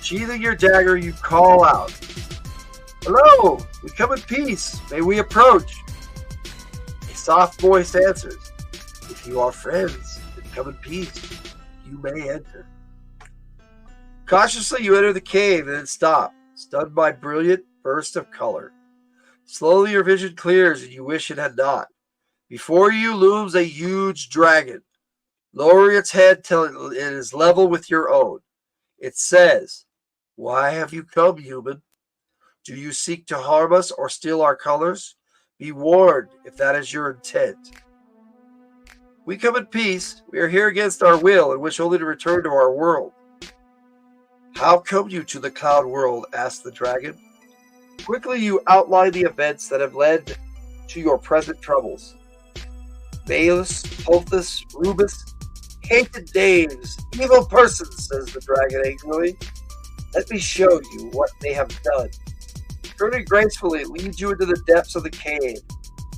Sheathing your dagger, you call out. Hello, we come in peace. May we approach? A soft voice answers. If you are friends, then come in peace. You may enter. Cautiously, you enter the cave and then stop, stunned by a brilliant burst of color. Slowly, your vision clears and you wish it had not. Before you looms a huge dragon. Lower its head till it is level with your own. It says, "Why have you come, human? Do you seek to harm us or steal our colors? Be warned if that is your intent. We come in peace. We are here against our will and wish only to return to our world." "How come you to the cloud world?" asked the dragon. Quickly you outline the events that have led to your present troubles. Malus, Pothus, Rubus, hated dames, evil persons, says the dragon angrily. Let me show you what they have done. Turning gracefully, it leads you into the depths of the cave.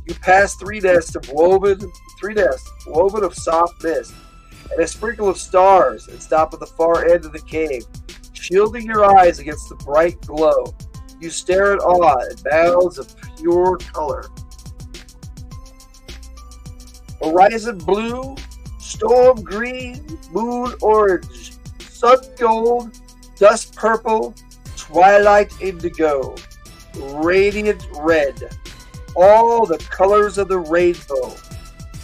You pass three nests woven of soft mist, and a sprinkle of stars, and stop at the far end of the cave, shielding your eyes against the bright glow. You stare in awe at mounds of pure color. Horizon blue, storm green, moon orange, sun gold, dust purple, twilight indigo, radiant red, all the colors of the rainbow,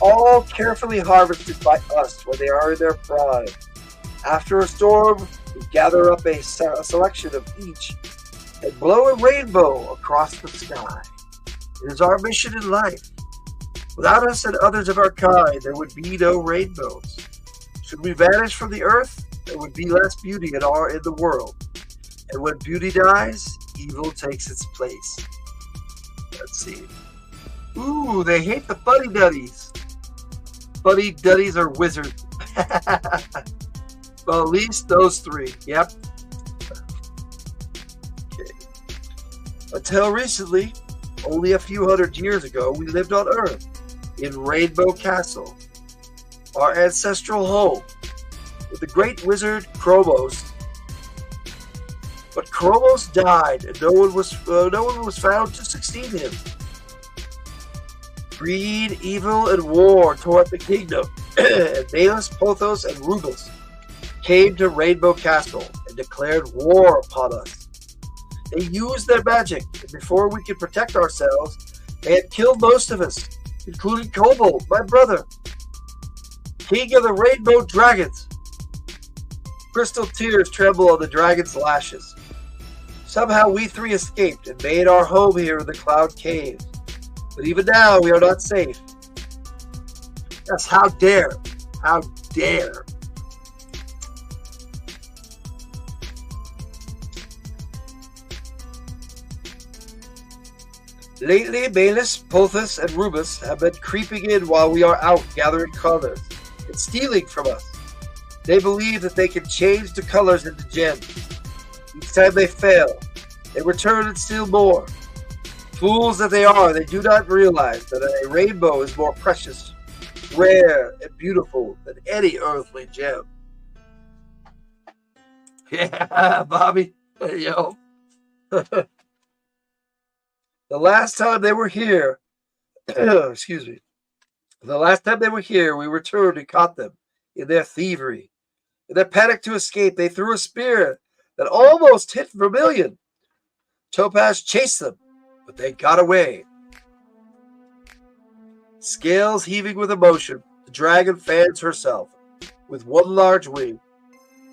all carefully harvested by us when they are in their prime. After a storm, we gather up a selection of each and blow a rainbow across the sky. It is our mission in life. Without us and others of our kind, there would be no rainbows. Should we vanish from the earth, there would be less beauty in the world. And when beauty dies, evil takes its place. Let's see. Ooh, they hate the Fuddy Duddies. Fuddy Duddies are wizards. Well, at least those three. Yep. Okay. Until recently, only a few hundred years ago, we lived on Earth in Rainbow Castle, our ancestral home, with the great wizard Chromos. But Chromos died, and no one was found to succeed him. Greed, evil, and war tore up the kingdom, and Malus, Pothos, and Rubus came to Rainbow Castle and declared war upon us. They used their magic, and before we could protect ourselves, they had killed most of us, including Kobold, my brother, king of the Rainbow Dragons. Crystal tears tremble on the dragon's lashes. Somehow we three escaped and made our home here in the Cloud Cave. But even now, we are not safe. Yes, how dare! How dare! Lately, Malus, Pothos, and Rubus have been creeping in while we are out gathering colors and stealing from us. They believe that they can change the colors into gems. Each time they fail, they return and steal more. Fools that they are, they do not realize that a rainbow is more precious, rare, and beautiful than any earthly gem. Yeah, Bobby. Yo. The last time they were here, excuse me, the last time they were here, we returned and caught them in their thievery. In their panic to escape, they threw a spear that almost hit Vermilion. Topaz chased them, but they got away. Scales heaving with emotion, the dragon fans herself with one large wing.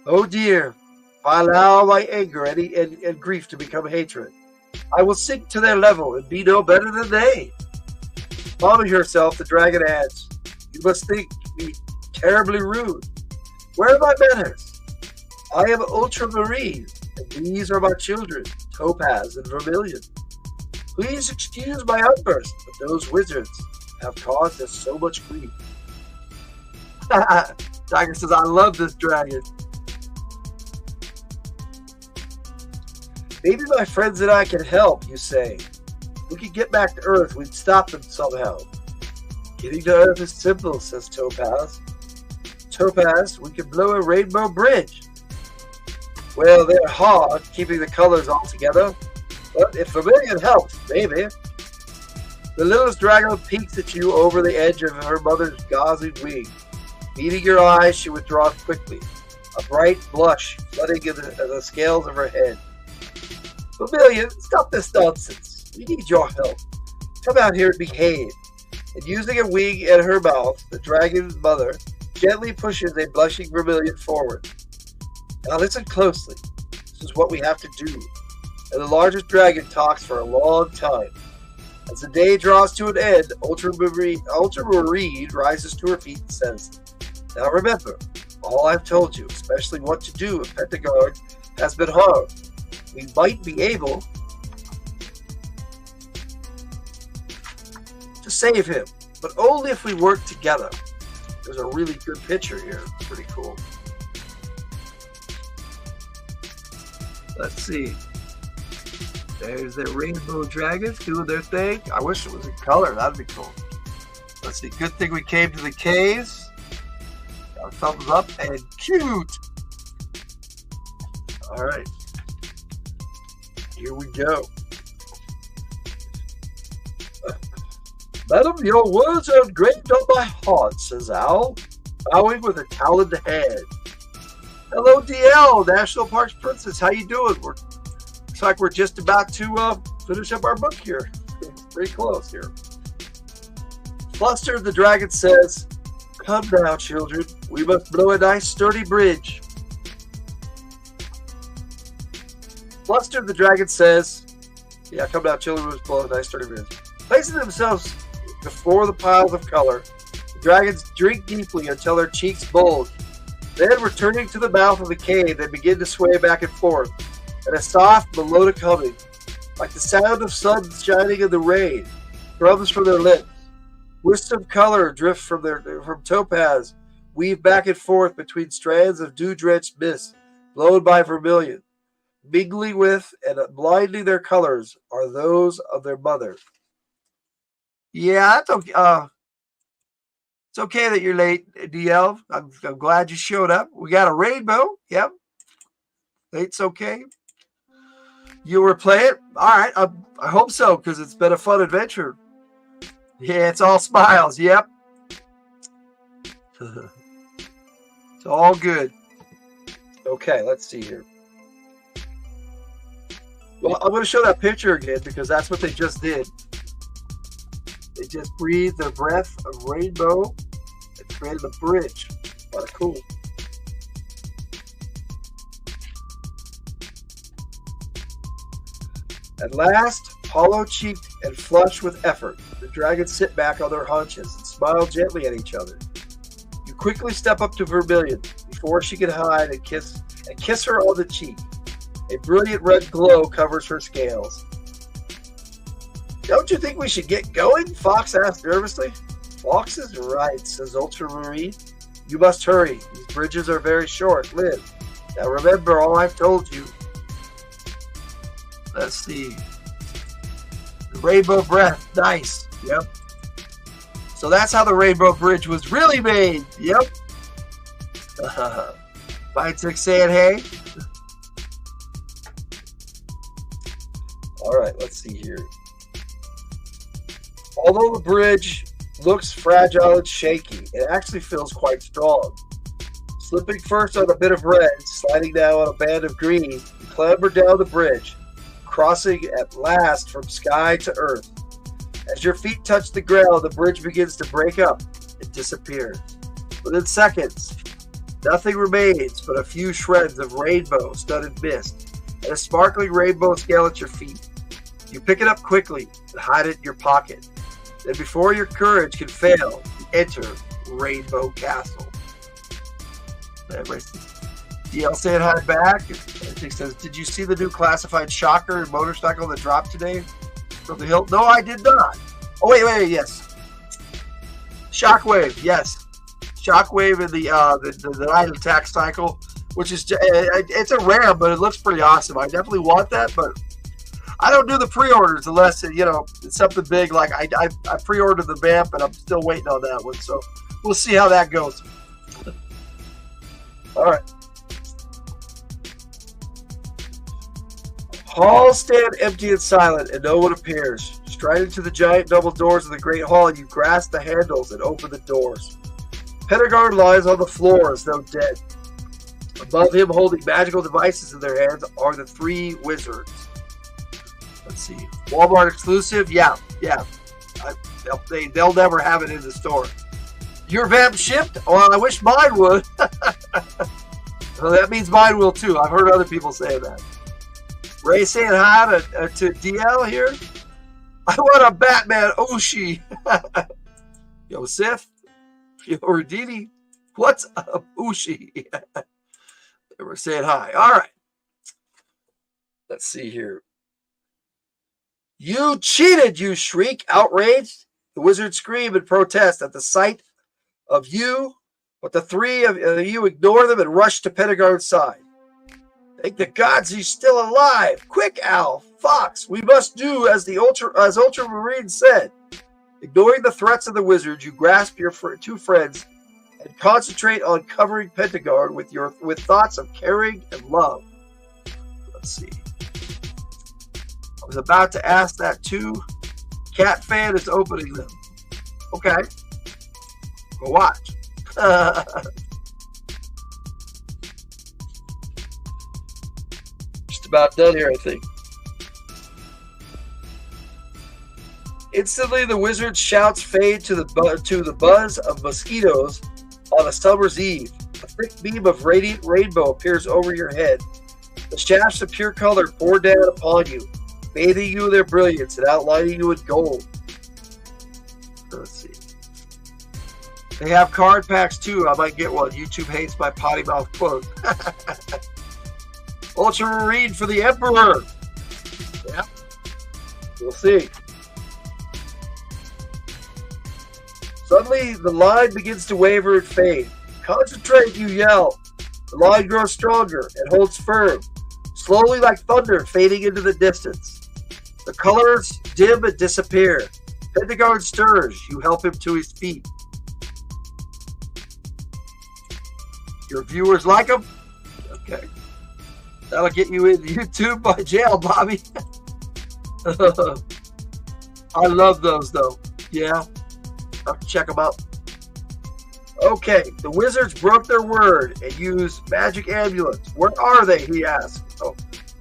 Oh dear, if I allow my anger and grief to become hatred, I will sink to their level and be no better than they. Calming herself, the dragon adds, you must think me terribly rude. Where are my manners? I am ultramarine, and these are my children, Topaz and Vermilion. Please excuse my outburst, but those wizards have caused us so much grief. Tiger says, I love this dragon. Maybe my friends and I can help, you say. If we could get back to Earth, we'd stop them somehow. Getting to Earth is simple, says Topaz. Topaz, we can blow a rainbow bridge. Well, they're hard, keeping the colors all together. But if Vermilion helps, maybe. The littlest dragon peeks at you over the edge of her mother's gauzy wing. Meeting your eyes, she withdraws quickly, a bright blush flooding in the scales of her head. Vermilion, stop this nonsense. We need your help. Come out here and behave. And using a wing and her mouth, the dragon's mother gently pushes a blushing Vermilion forward. Now listen closely. This is what we have to do. And the largest dragon talks for a long time. As the day draws to an end, Ultramarine rises to her feet and says, now remember, all I've told you, especially what to do if Pentagard has been harmed. We might be able to save him, but only if we work together. There's a really good picture here. It's pretty cool. Let's see. There's the rainbow dragons doing their thing. I wish it was in color. That'd be cool. Let's see. Good thing we came to the caves. Got a thumbs up and cute. All right. Here we go. Madam, your words are engraved on my heart, says Owl, bowing with a taloned hand. Hello, DL, National Parks Princess. How you doing? Looks like we're just about to finish up our book here. Pretty close here. Fluster the dragon says, come now, children. We must blow a nice sturdy bridge. Fluster the dragon says, yeah, come now, children. We must blow a nice sturdy bridge. Placing themselves before the piles of color, the dragons drink deeply until their cheeks bulge. Then, returning to the mouth of the cave, they begin to sway back and forth, and a soft, melodic humming, like the sound of sun shining in the rain, thrums from their lips. Wisps of color drift from Topaz, weave back and forth between strands of dew-drenched mist, blown by Vermilion. Mingling with and blinding their colors are those of their mother. Yeah, that's okay. It's okay that you're late, DL. I'm glad you showed up. We got a rainbow. Yep. It's okay. You were playing? All right. I hope so, because it's been a fun adventure. Yeah, it's all smiles. Yep. It's all good. Okay, let's see here. Well, I'm going to show that picture again, because that's what they just did. They just breathed their breath of rainbow and created a bridge. Kind of cool. At last, hollow-cheeked and flushed with effort, the dragons sit back on their haunches and smile gently at each other. You quickly step up to Vermilion before she can hide and kiss her on the cheek. A brilliant red glow covers her scales. Don't you think we should get going? Fox asked nervously. Fox is right, says Ultramarine. You must hurry. These bridges are very short. Live. Now remember all I've told you. Let's see. The rainbow breath. Nice. Yep. So that's how the rainbow bridge was really made. Yep. Bite Six saying hey. All right, let's see here. Although the bridge looks fragile and shaky, it actually feels quite strong. Slipping first on a bit of red, sliding down on a band of green, you clamber down the bridge, crossing at last from sky to earth. As your feet touch the ground, the bridge begins to break up and disappear. Within seconds, nothing remains but a few shreds of rainbow-studded mist and a sparkling rainbow scale at your feet. You pick it up quickly and hide it in your pocket. Then before your courage can fail, you enter Rainbow Castle. DL saying hi back. I think says, did you see the new classified shocker and motorcycle that dropped today from the hill? No, I did not. Oh, wait, yes. Shockwave, yes. Shockwave in the Night Attack cycle, which is, it's a rare, but it looks pretty awesome. I definitely want that, but I don't do the pre-orders unless, it's something big. Like I pre-ordered the Vamp, and I'm still waiting on that one. So we'll see how that goes. All right. Halls stand empty and silent, and no one appears. Striding to the giant double doors of the great hall, you grasp the handles and open the doors. Pendergard lies on the floor as though dead. Above him, holding magical devices in their hands, are the three wizards. Let's see. Walmart exclusive? Yeah. They'll never have it in the store. Your Vamp shipped? Well, I wish mine would. Well, that means mine will too. I've heard other people say that. Ray saying hi to DL here. I want a Batman Oshi. Yo, Sif. Yo, Radini. What's up, Oshi? They were saying hi. All right. Let's see here. You cheated, you shriek, outraged. The wizards scream in protest at the sight of you, but the three of you ignore them and rush to Pendergard's side. Thank the gods he's still alive. Quick, Al, Fox, we must do as Ultramarine said. Ignoring the threats of the wizards, you grasp your two friends and concentrate on covering Pendergard with thoughts of caring and love. Let's see. I was about to ask that too. Cat fan is opening them. Okay. Go watch. Just about done here, I think. Instantly, the wizard's shouts fade to the buzz of mosquitoes on a summer's eve. A thick beam of radiant rainbow appears over your head. The shafts of pure color pour down upon you, bathing you in their brilliance and outlining you in gold. Let's see. They have card packs too. I might get one. YouTube hates my potty mouth quote. Ultramarine for the Emperor. Yeah. We'll see. Suddenly, the line begins to waver and fade. Concentrate, you yell. The line grows stronger and holds firm, slowly like thunder fading into the distance. The colors dim and disappear. Pendergard stirs. You help him to his feet. Your viewers like him? Okay. That'll get you in YouTube by jail, Bobby. I love those, though. Yeah. I have to check them out. Okay. The wizards broke their word and used magic amulets. Where are they? He asked. Oh.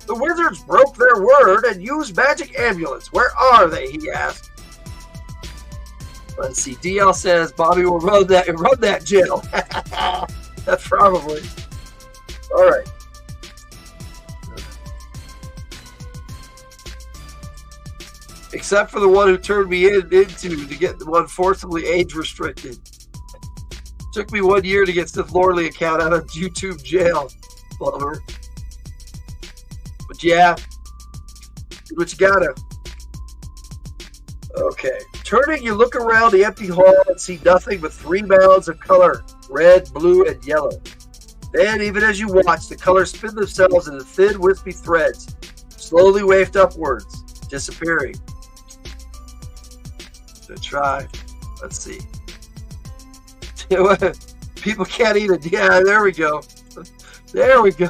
The wizards broke their word and used magic amulets. Where are they? He asked. Let's see. DL says Bobby will run that jail. That's probably. All right. Except for the one who turned me into to get the one forcibly age restricted. Took me 1 year to get Sith Lordly account out of YouTube jail. Bummer. But yeah, do what you gotta. Okay. Turning, you look around the empty hall and see nothing but three mounds of color, red, blue, and yellow. Then, even as you watch, the colors spin themselves into thin, wispy threads, slowly wafted upwards, disappearing. To try. Let's see. People can't eat it. Yeah, there we go. There we go.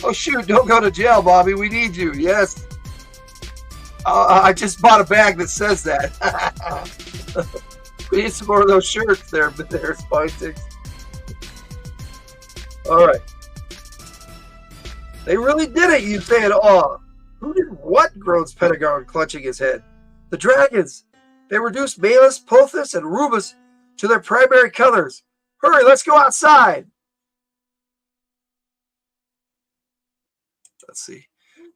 Oh, shoot. Don't go to jail, Bobby. We need you. Yes. I just bought a bag that says that. We need some more of those shirts there, but there's Spine Six. All right. They really did it, you say in awe. Who did what? Groans Pentagon, clutching his head. The dragons. They reduced Malus, Pothos, and Rubus to their primary colors. Hurry, let's go outside. Let's see.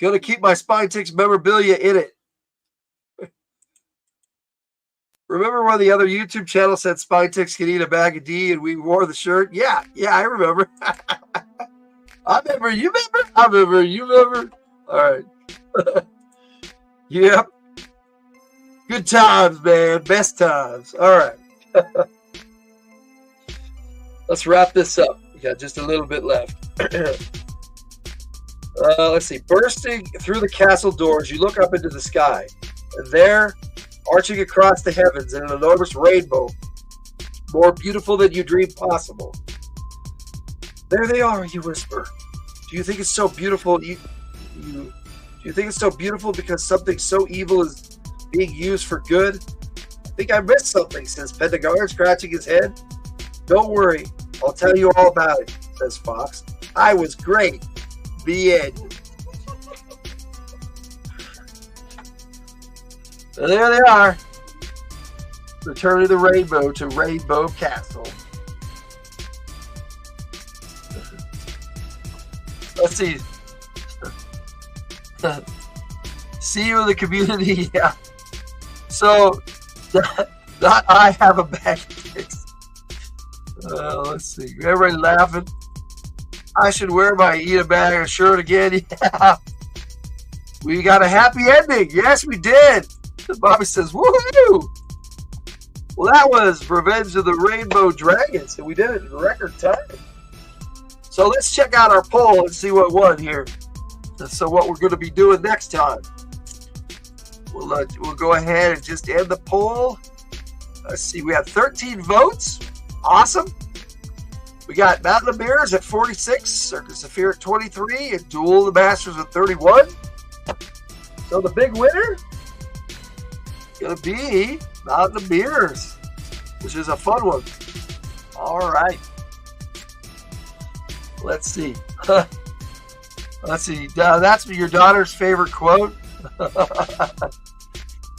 Gonna keep my Spine Ticks memorabilia in it. Remember when the other YouTube channel said Spine Ticks could eat a bag of D and we wore the shirt? Yeah, I remember. I remember, you remember? I remember, you remember? All right. Yep. Good times, man. Best times. All right. Let's wrap this up. We got just a little bit left. Let's see. Bursting through the castle doors, you look up into the sky. And there, arching across the heavens in an enormous rainbow, more beautiful than you dreamed possible. There they are, you whisper. Do you think it's so beautiful? Do you think it's so beautiful because something so evil is being used for good? I think I missed something, says Pentagon, scratching his head. Don't worry, I'll tell you all about it, says Fox. I was great. The end. So there they are. Return of the Rainbow to Rainbow Castle. Let's see. See you in the community. Yeah. So, not I have a bag of dicks. Let's see. Everybody laughing. I should wear my eat a bag of shirt again. Yeah. We got a happy ending. Yes, we did. Bobby says, woohoo! Well, that was Revenge of the Rainbow Dragons, and we did it in record time. So let's check out our poll and see what won here. So what we're going to be doing next time. We'll go ahead and just end the poll. Let's see. We have 13 votes. Awesome. We got Mountain of Mirrors at 46, Circus of Fear at 23, and Duel of the Masters at 31. So the big winner is going to be Mountain of Mirrors, which is a fun one. All right. Let's see. Let's see. That's your daughter's favorite quote.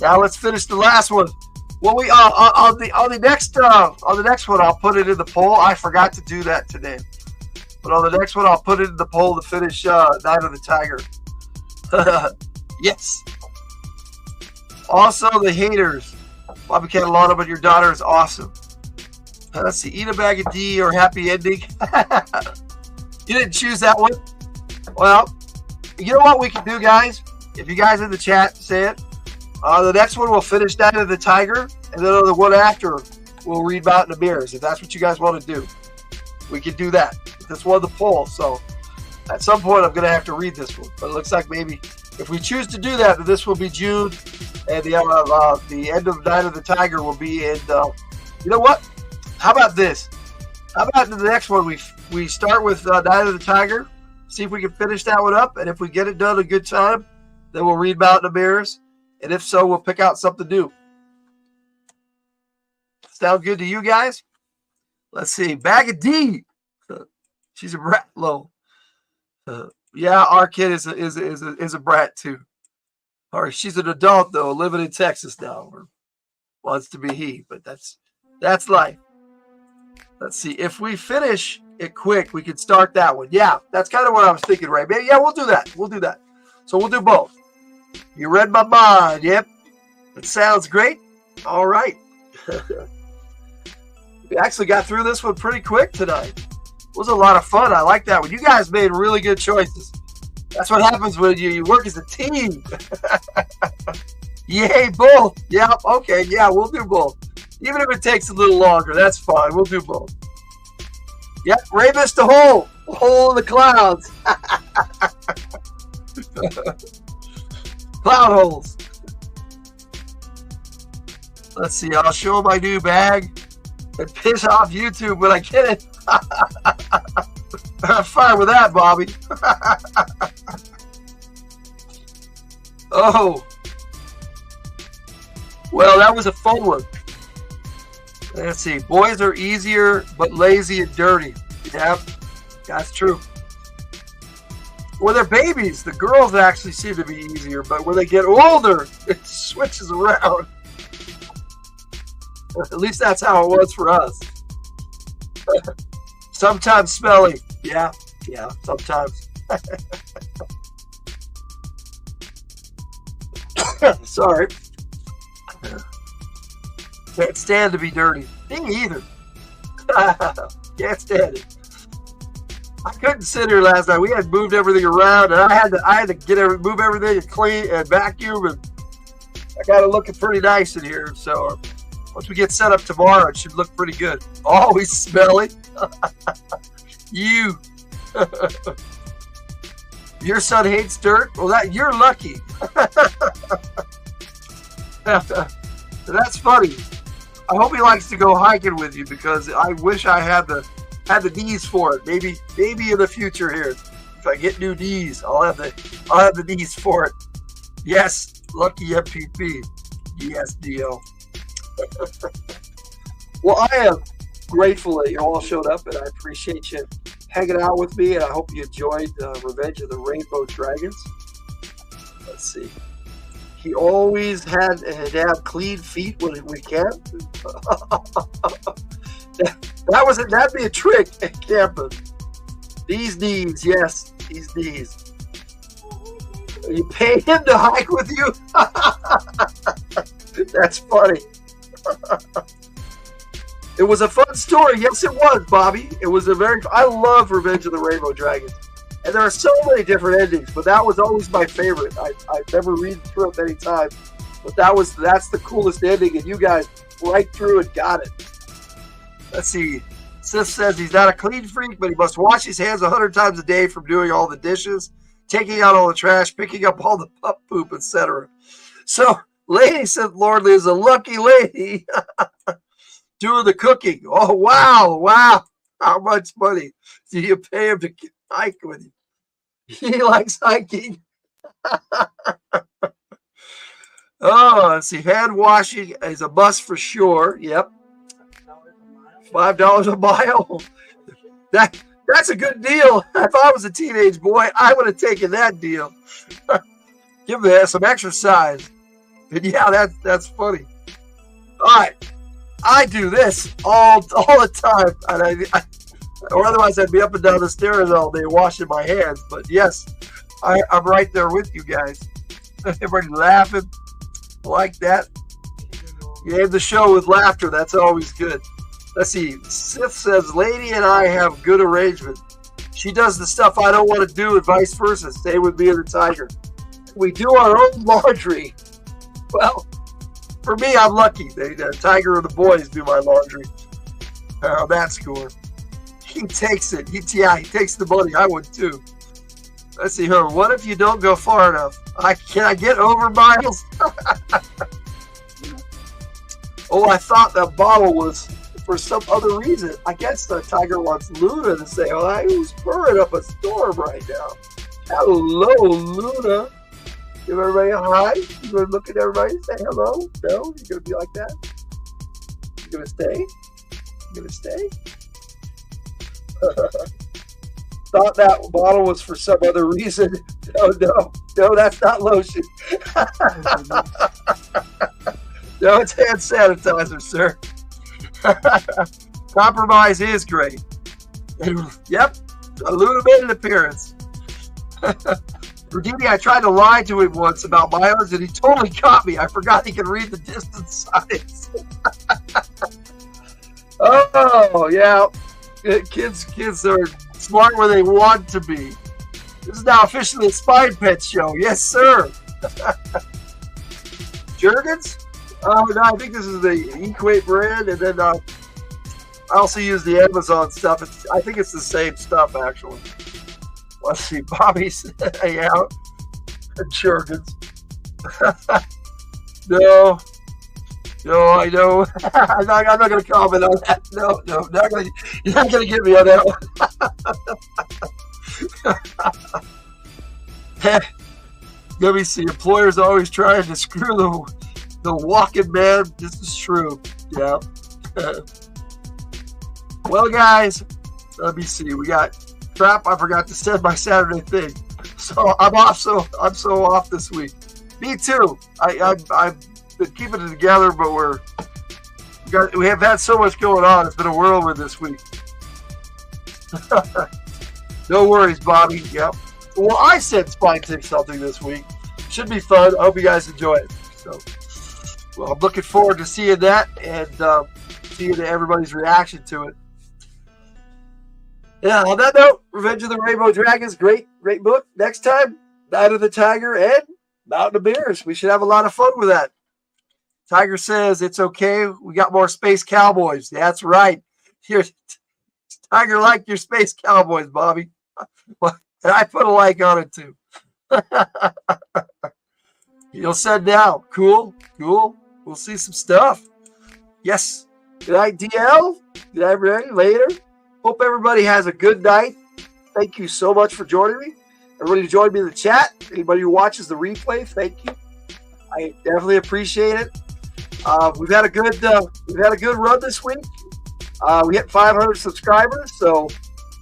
Now let's finish the last one. Well, we on the next one, I'll put it in the poll. I forgot to do that today, but on the next one, I'll put it in the poll to finish Night of the Tiger. Yes. Also, the haters. Bobby Catalano, but your daughter is awesome. Let's see. Eat a bag of D or happy ending. You didn't choose that one. Well, you know what we can do, guys? If you guys in the chat say it, the next one we'll finish Night of the Tiger, and then on the one after, we'll read Mountain of Mirrors. If that's what you guys want to do, we can do that. This won the poll, so at some point I'm going to have to read this one. But it looks like maybe if we choose to do that, then this will be June, and the end of Night of the Tiger will be in. You know what? How about this? How about the next one? We start with Night of the Tiger, see if we can finish that one up, and if we get it done a good time, then we'll read Mountain of Mirrors, and if so, we'll pick out something new. Sound good to you guys? Let's see. Bag of D. She's a brat, low. Yeah, our kid is a brat too. Or she's an adult though, living in Texas now, or wants to be he. But that's life. Let's see. If we finish it quick, we can start that one. Yeah, that's kind of what I was thinking, right? Maybe, yeah, we'll do that. We'll do that. So we'll do both. You read my mind. Yep. That sounds great. All right. We actually got through this one pretty quick tonight. It was a lot of fun. I like that one. You guys made really good choices. That's what happens when you work as a team. Yay, both. Yeah, okay. Yeah, we'll do both. Even if it takes a little longer, that's fine. We'll do both. Yep, Ray missed a hole. A hole in the clouds. Cloud holes. Let's see. I'll show my new bag and piss off YouTube when I get it. I'm fine with that, Bobby. Oh. Well, that was a fun one. Let's see. Boys are easier, but lazy and dirty. Yep. That's true. When they're babies, the girls actually seem to be easier, but when they get older, it switches around. At least that's how it was for us. Sometimes smelly. Yeah, sometimes. Sorry. Can't stand to be dirty. Me either. Can't stand it. I couldn't sit here last night. We had moved everything around, and I had to move everything and clean and vacuum, and I got it looking pretty nice in here. So once we get set up tomorrow, it should look pretty good. Always smelly. You. Your son hates dirt? Well, you're lucky. That's funny. I hope he likes to go hiking with you, because I wish I had the knees for it. Maybe in the future here, if I get new knees, I'll have the knees for it. Yes, lucky MPP. Yes, Dio. Well, I am grateful that you all showed up, and I appreciate you hanging out with me, and I hope you enjoyed Revenge of the Rainbow Dragons. Let's see. He always had to have clean feet when we camped. That'd be a trick at camping. These knees, yes, these knees. You pay him to hike with you? That's funny. It was a fun story. Yes, it was, Bobby. It was I love Revenge of the Rainbow Dragons. And there are so many different endings, but that was always my favorite. I've never read through it many times, but that's the coolest ending, and you guys right through and got it. Let's see. Sif says he's not a clean freak, but he must wash his hands 100 times a day from doing all the dishes, taking out all the trash, picking up all the pup poop, etc. So, Lady Sith Lordly is a lucky lady doing the cooking. Oh, wow. How much money do you pay him to hike with you? He likes hiking. Oh, let's see. Hand washing is a must for sure. Yep. $5 a mile. That's a good deal. If I was a teenage boy, I would have taken that deal. Give that some exercise. And yeah, that's funny. All right. I do this all the time. And or otherwise I'd be up and down the stairs all day washing my hands. But yes, I'm right there with you guys. Everybody laughing. I like that. You end the show with laughter. That's always good. Let's see. Sith says, Lady and I have good arrangement. She does the stuff I don't want to do and vice versa. Stay with me and the tiger. We do our own laundry. Well, for me, I'm lucky. The tiger and the boys do my laundry. That's cool. He takes it. He takes the money. I would too. Let's see here. What if you don't go far enough? Can I get over miles? Oh, I thought that bottle was for some other reason. I guess the tiger wants Luna to say, oh, who's purring up a storm right now? Hello, Luna. Give everybody a hi. You going to look at everybody and say hello? No? You're going to be like that? You're going to stay? You're going to stay? Thought that bottle was for some other reason. No, that's not lotion. No, it's hand sanitizer, sir. Compromise is great. Yep, Luna made an appearance. Rudini, I tried to lie to him once about mileage, and he totally caught me. I forgot he could read the distance signs. Oh, yeah. Kids are smart where they want to be. This is now officially a Spine Pet show. Yes, sir. Jergens? No, I think this is the Equate brand, and then I also use the Amazon stuff. I think it's the same stuff, actually. Let's see, Bobby's out. Jergens. No, I know. I'm not going to comment on that. No, you're not going to get me on that one. Let me see. Employers always trying to screw the walking man. This is true. Yeah. Well, guys, let me see. We got Crap, I forgot to send my Saturday thing. So I'm off. I'm so off this week. Me too. I've been keeping it together, but we have had so much going on. It's been a whirlwind this week. No worries, Bobby. Yep. Well, I said Spine Tick something this week. Should be fun. I hope you guys enjoy it. So, well, I'm looking forward to seeing that and seeing everybody's reaction to it. Yeah, on that note, Revenge of the Rainbow Dragons, great book. Next time, Night of the Tiger and Mountain of Mirrors. We should have a lot of fun with that. Tiger says, it's okay. We got more Space Cowboys. That's right. Tiger liked your Space Cowboys, Bobby. And I put a like on it, too. You'll send now. Cool. We'll see some stuff. Yes. Good night, DL. Good night, everybody. Later. Hope everybody has a good night. Thank you so much for joining me. Everybody who joined me in the chat. Anybody who watches the replay, thank you. I definitely appreciate it. We've had a good run this week. We hit 500 subscribers, so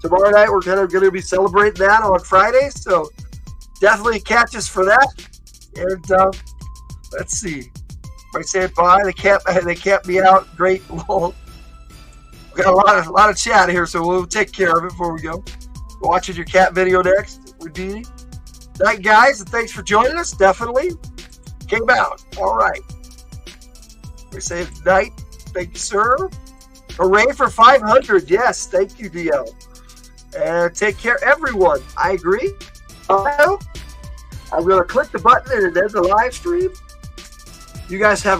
tomorrow night we're going to be celebrating that on Friday. So definitely catch us for that. And let's see. I said bye. They camped me out. Great. We got a lot of chat here, so we'll take care of it before we go. Watching your cat video next with Dee. Night, guys, and thanks for joining us. Definitely came out. All right. We say night. Thank you, sir. Hooray for 500. Yes, thank you, DL. And take care, everyone. I agree. I'm going to click the button and end the live stream. You guys have a